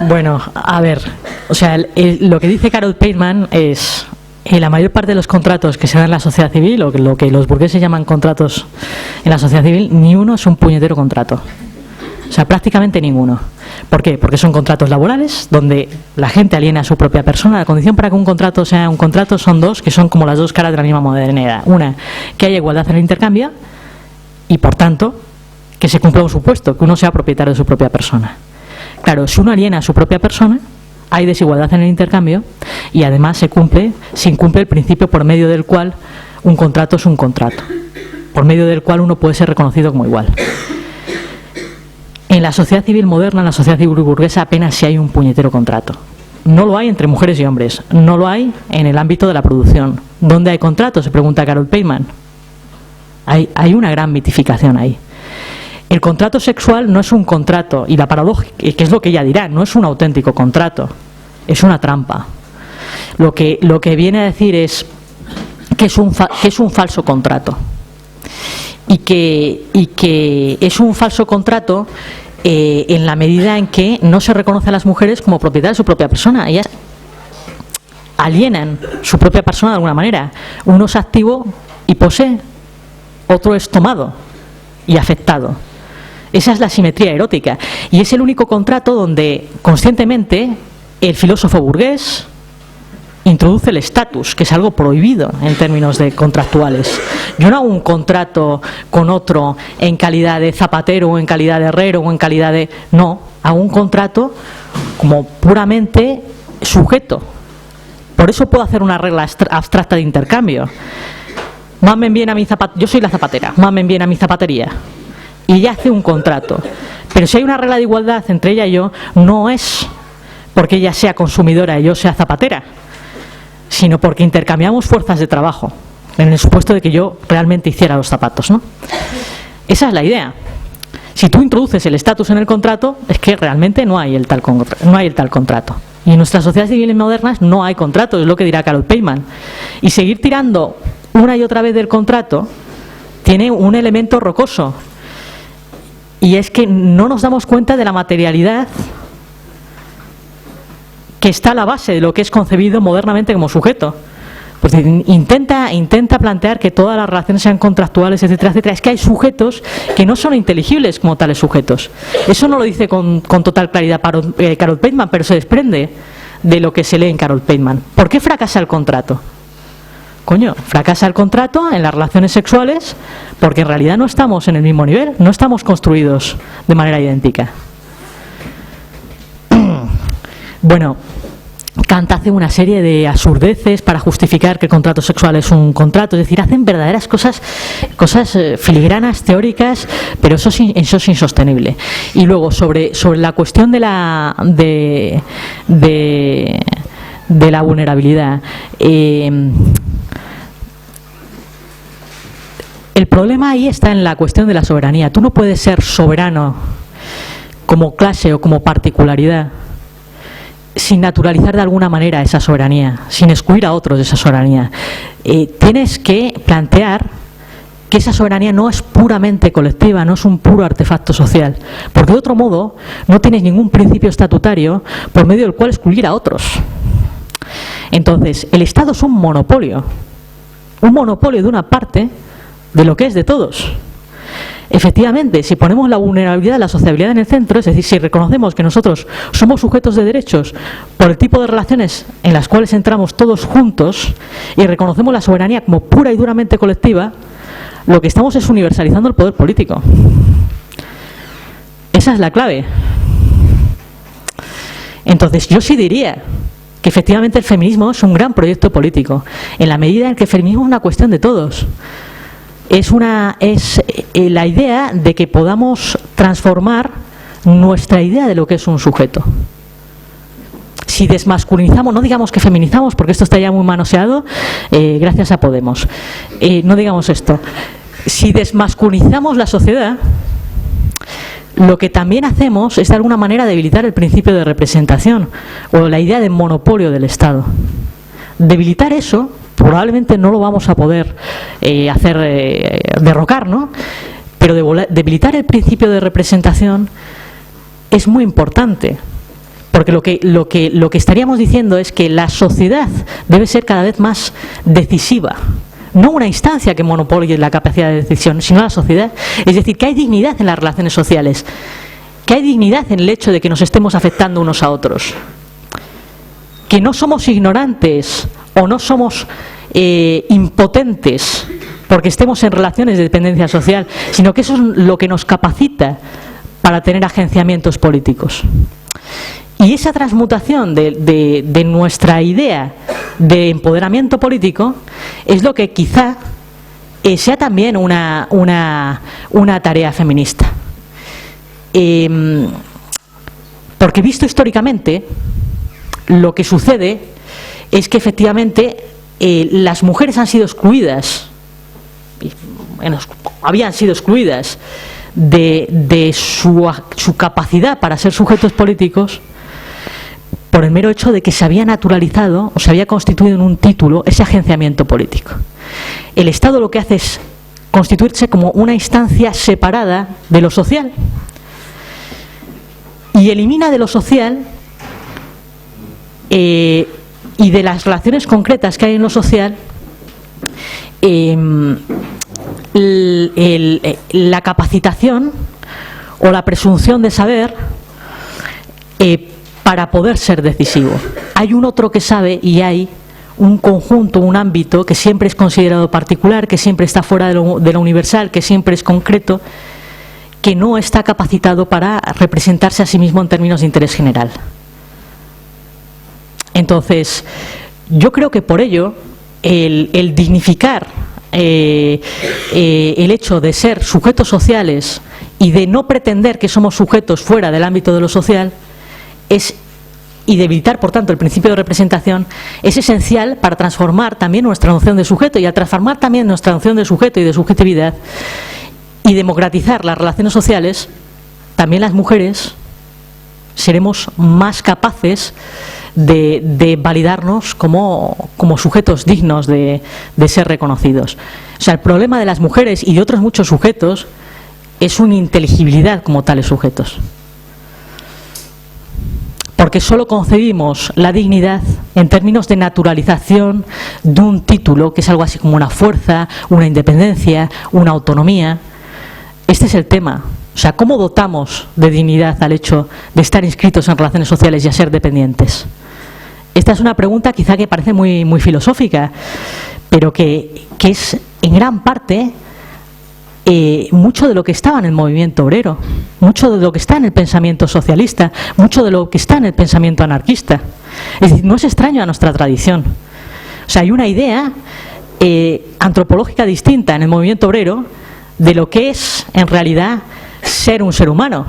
Bueno, a ver, o sea, lo que dice Carol Pateman es en la mayor parte de los contratos que se dan en la sociedad civil, o lo que los burgueses llaman contratos en la sociedad civil, ni uno es un puñetero contrato. O sea, prácticamente ninguno. ¿Por qué? Porque son contratos laborales donde la gente aliena a su propia persona. La condición para que un contrato sea un contrato son dos, que son como las dos caras de la misma moneda. Una, que haya igualdad en el intercambio y, por tanto, que se cumpla un supuesto, que uno sea propietario de su propia persona. Claro, si uno aliena a su propia persona, hay desigualdad en el intercambio y además se incumple el principio por medio del cual un contrato es un contrato, por medio del cual uno puede ser reconocido como igual. En la sociedad civil moderna, en la sociedad civil burguesa, apenas si hay un puñetero contrato. No lo hay entre mujeres y hombres, no lo hay en el ámbito de la producción. ¿Dónde hay contratos?, se pregunta Carol Pateman. Hay una gran mitificación ahí. El contrato sexual no es un contrato, y la paradoja, que es lo que ella dirá, no es un auténtico contrato, es una trampa. Lo que viene a decir es que es un falso contrato. Y que es un falso contrato en la medida en que no se reconoce a las mujeres como propietarias de su propia persona. Ellas alienan su propia persona de alguna manera. Uno es activo y posee, otro es tomado y afectado. Esa es la simetría erótica. Y es el único contrato donde conscientemente el filósofo burgués introduce el estatus, que es algo prohibido en términos de contractuales. Yo no hago un contrato con otro en calidad de zapatero o en calidad de herrero o en calidad de... No, hago un contrato como puramente sujeto. Por eso puedo hacer una regla abstracta de intercambio. Mamen bien a mi yo soy la zapatera, mamen bien a mi zapatería. Y ella hace un contrato. Pero si hay una regla de igualdad entre ella y yo, no es porque ella sea consumidora y yo sea zapatera, sino porque intercambiamos fuerzas de trabajo, en el supuesto de que yo realmente hiciera los zapatos, ¿no? Esa es la idea. Si tú introduces el estatus en el contrato, es que realmente no hay el tal contrato. Y en nuestras sociedades civiles modernas no hay contrato, es lo que dirá Carol Pateman. Y seguir tirando una y otra vez del contrato tiene un elemento rocoso, y es que no nos damos cuenta de la materialidad que está a la base de lo que es concebido modernamente como sujeto. Pues intenta plantear que todas las relaciones sean contractuales, etcétera, etcétera. Es que hay sujetos que no son inteligibles como tales sujetos. Eso no lo dice con total claridad Carol Pateman, pero se desprende de lo que se lee en Carol Pateman. ¿Por qué fracasa el contrato? Coño, fracasa el contrato en las relaciones sexuales porque en realidad no estamos en el mismo nivel, no estamos construidos de manera idéntica. Bueno, Kant hace una serie de absurdeces para justificar que el contrato sexual es un contrato, es decir, hacen verdaderas cosas filigranas, teóricas, pero eso es insostenible. Y luego, sobre la cuestión de la vulnerabilidad, el problema ahí está en la cuestión de la soberanía. Tú no puedes ser soberano como clase o como particularidad sin naturalizar de alguna manera esa soberanía, sin excluir a otros de esa soberanía. Tienes que plantear que esa soberanía no es puramente colectiva, no es un puro artefacto social, porque de otro modo no tienes ningún principio estatutario por medio del cual excluir a otros. Entonces, el Estado es un monopolio de una parte de lo que es de todos. Efectivamente, si ponemos la vulnerabilidad, la sociabilidad en el centro, es decir, si reconocemos que nosotros somos sujetos de derechos por el tipo de relaciones en las cuales entramos todos juntos y reconocemos la soberanía como pura y duramente colectiva, lo que estamos es universalizando el poder político. Esa es la clave. Entonces, yo sí diría que efectivamente el feminismo es un gran proyecto político, en la medida en que el feminismo es una cuestión de todos. Es la idea de que podamos transformar nuestra idea de lo que es un sujeto. Si desmasculinizamos, no digamos que feminizamos, porque esto está ya muy manoseado, gracias a Podemos. No digamos esto. Si desmasculinizamos la sociedad, lo que también hacemos es de alguna manera debilitar el principio de representación o la idea de monopolio del Estado. Debilitar eso probablemente no lo vamos a poder derrocar, ¿no? Pero debilitar el principio de representación es muy importante, porque lo que estaríamos diciendo es que la sociedad debe ser cada vez más decisiva, no una instancia que monopolie la capacidad de decisión, sino la sociedad. Es decir, que hay dignidad en las relaciones sociales, que hay dignidad en el hecho de que nos estemos afectando unos a otros, que no somos ignorantes o no somos impotentes porque estemos en relaciones de dependencia social, sino que eso es lo que nos capacita para tener agenciamientos políticos. Y esa transmutación de nuestra idea de empoderamiento político es lo que quizá sea también una tarea feminista. Porque visto históricamente, lo que sucede es que efectivamente las mujeres han sido excluidas, habían sido excluidas de su capacidad para ser sujetos políticos por el mero hecho de que se había naturalizado o se había constituido en un título ese agenciamiento político. El Estado lo que hace es constituirse como una instancia separada de lo social y elimina de lo social y de las relaciones concretas que hay en lo social la capacitación o la presunción de saber para poder ser decisivo. Hay un otro que sabe y hay un conjunto, un ámbito que siempre es considerado particular, que siempre está fuera de lo universal, que siempre es concreto, que no está capacitado para representarse a sí mismo en términos de interés general. Entonces, yo creo que por ello el dignificar el hecho de ser sujetos sociales y de no pretender que somos sujetos fuera del ámbito de lo social y debilitar, por tanto, el principio de representación es esencial para transformar también nuestra noción de sujeto, y al transformar también nuestra noción de sujeto y de subjetividad y democratizar las relaciones sociales, también las mujeres seremos más capaces de validarnos como sujetos dignos de ser reconocidos. O sea, el problema de las mujeres y de otros muchos sujetos es una inteligibilidad como tales sujetos. Porque solo concebimos la dignidad en términos de naturalización de un título, que es algo así como una fuerza, una independencia, una autonomía. Este es el tema. O sea, ¿cómo dotamos de dignidad al hecho de estar inscritos en relaciones sociales y a ser dependientes? Esta es una pregunta quizá que parece muy, muy filosófica, pero que es en gran parte mucho de lo que estaba en el movimiento obrero, mucho de lo que está en el pensamiento socialista, mucho de lo que está en el pensamiento anarquista. Es decir, no es extraño a nuestra tradición. O sea, hay una idea antropológica distinta en el movimiento obrero de lo que es en realidad ser un ser humano.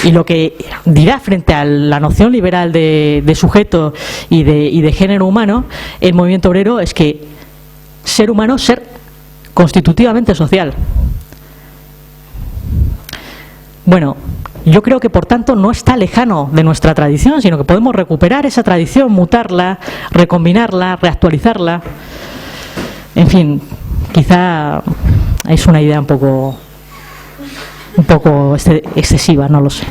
Y lo que dirá frente a la noción liberal de sujeto y de género humano, el movimiento obrero es que ser humano es ser constitutivamente social. Bueno, yo creo que por tanto no está lejano de nuestra tradición, sino que podemos recuperar esa tradición, mutarla, recombinarla, reactualizarla. En fin, quizá es una idea un poco excesiva, no lo sé.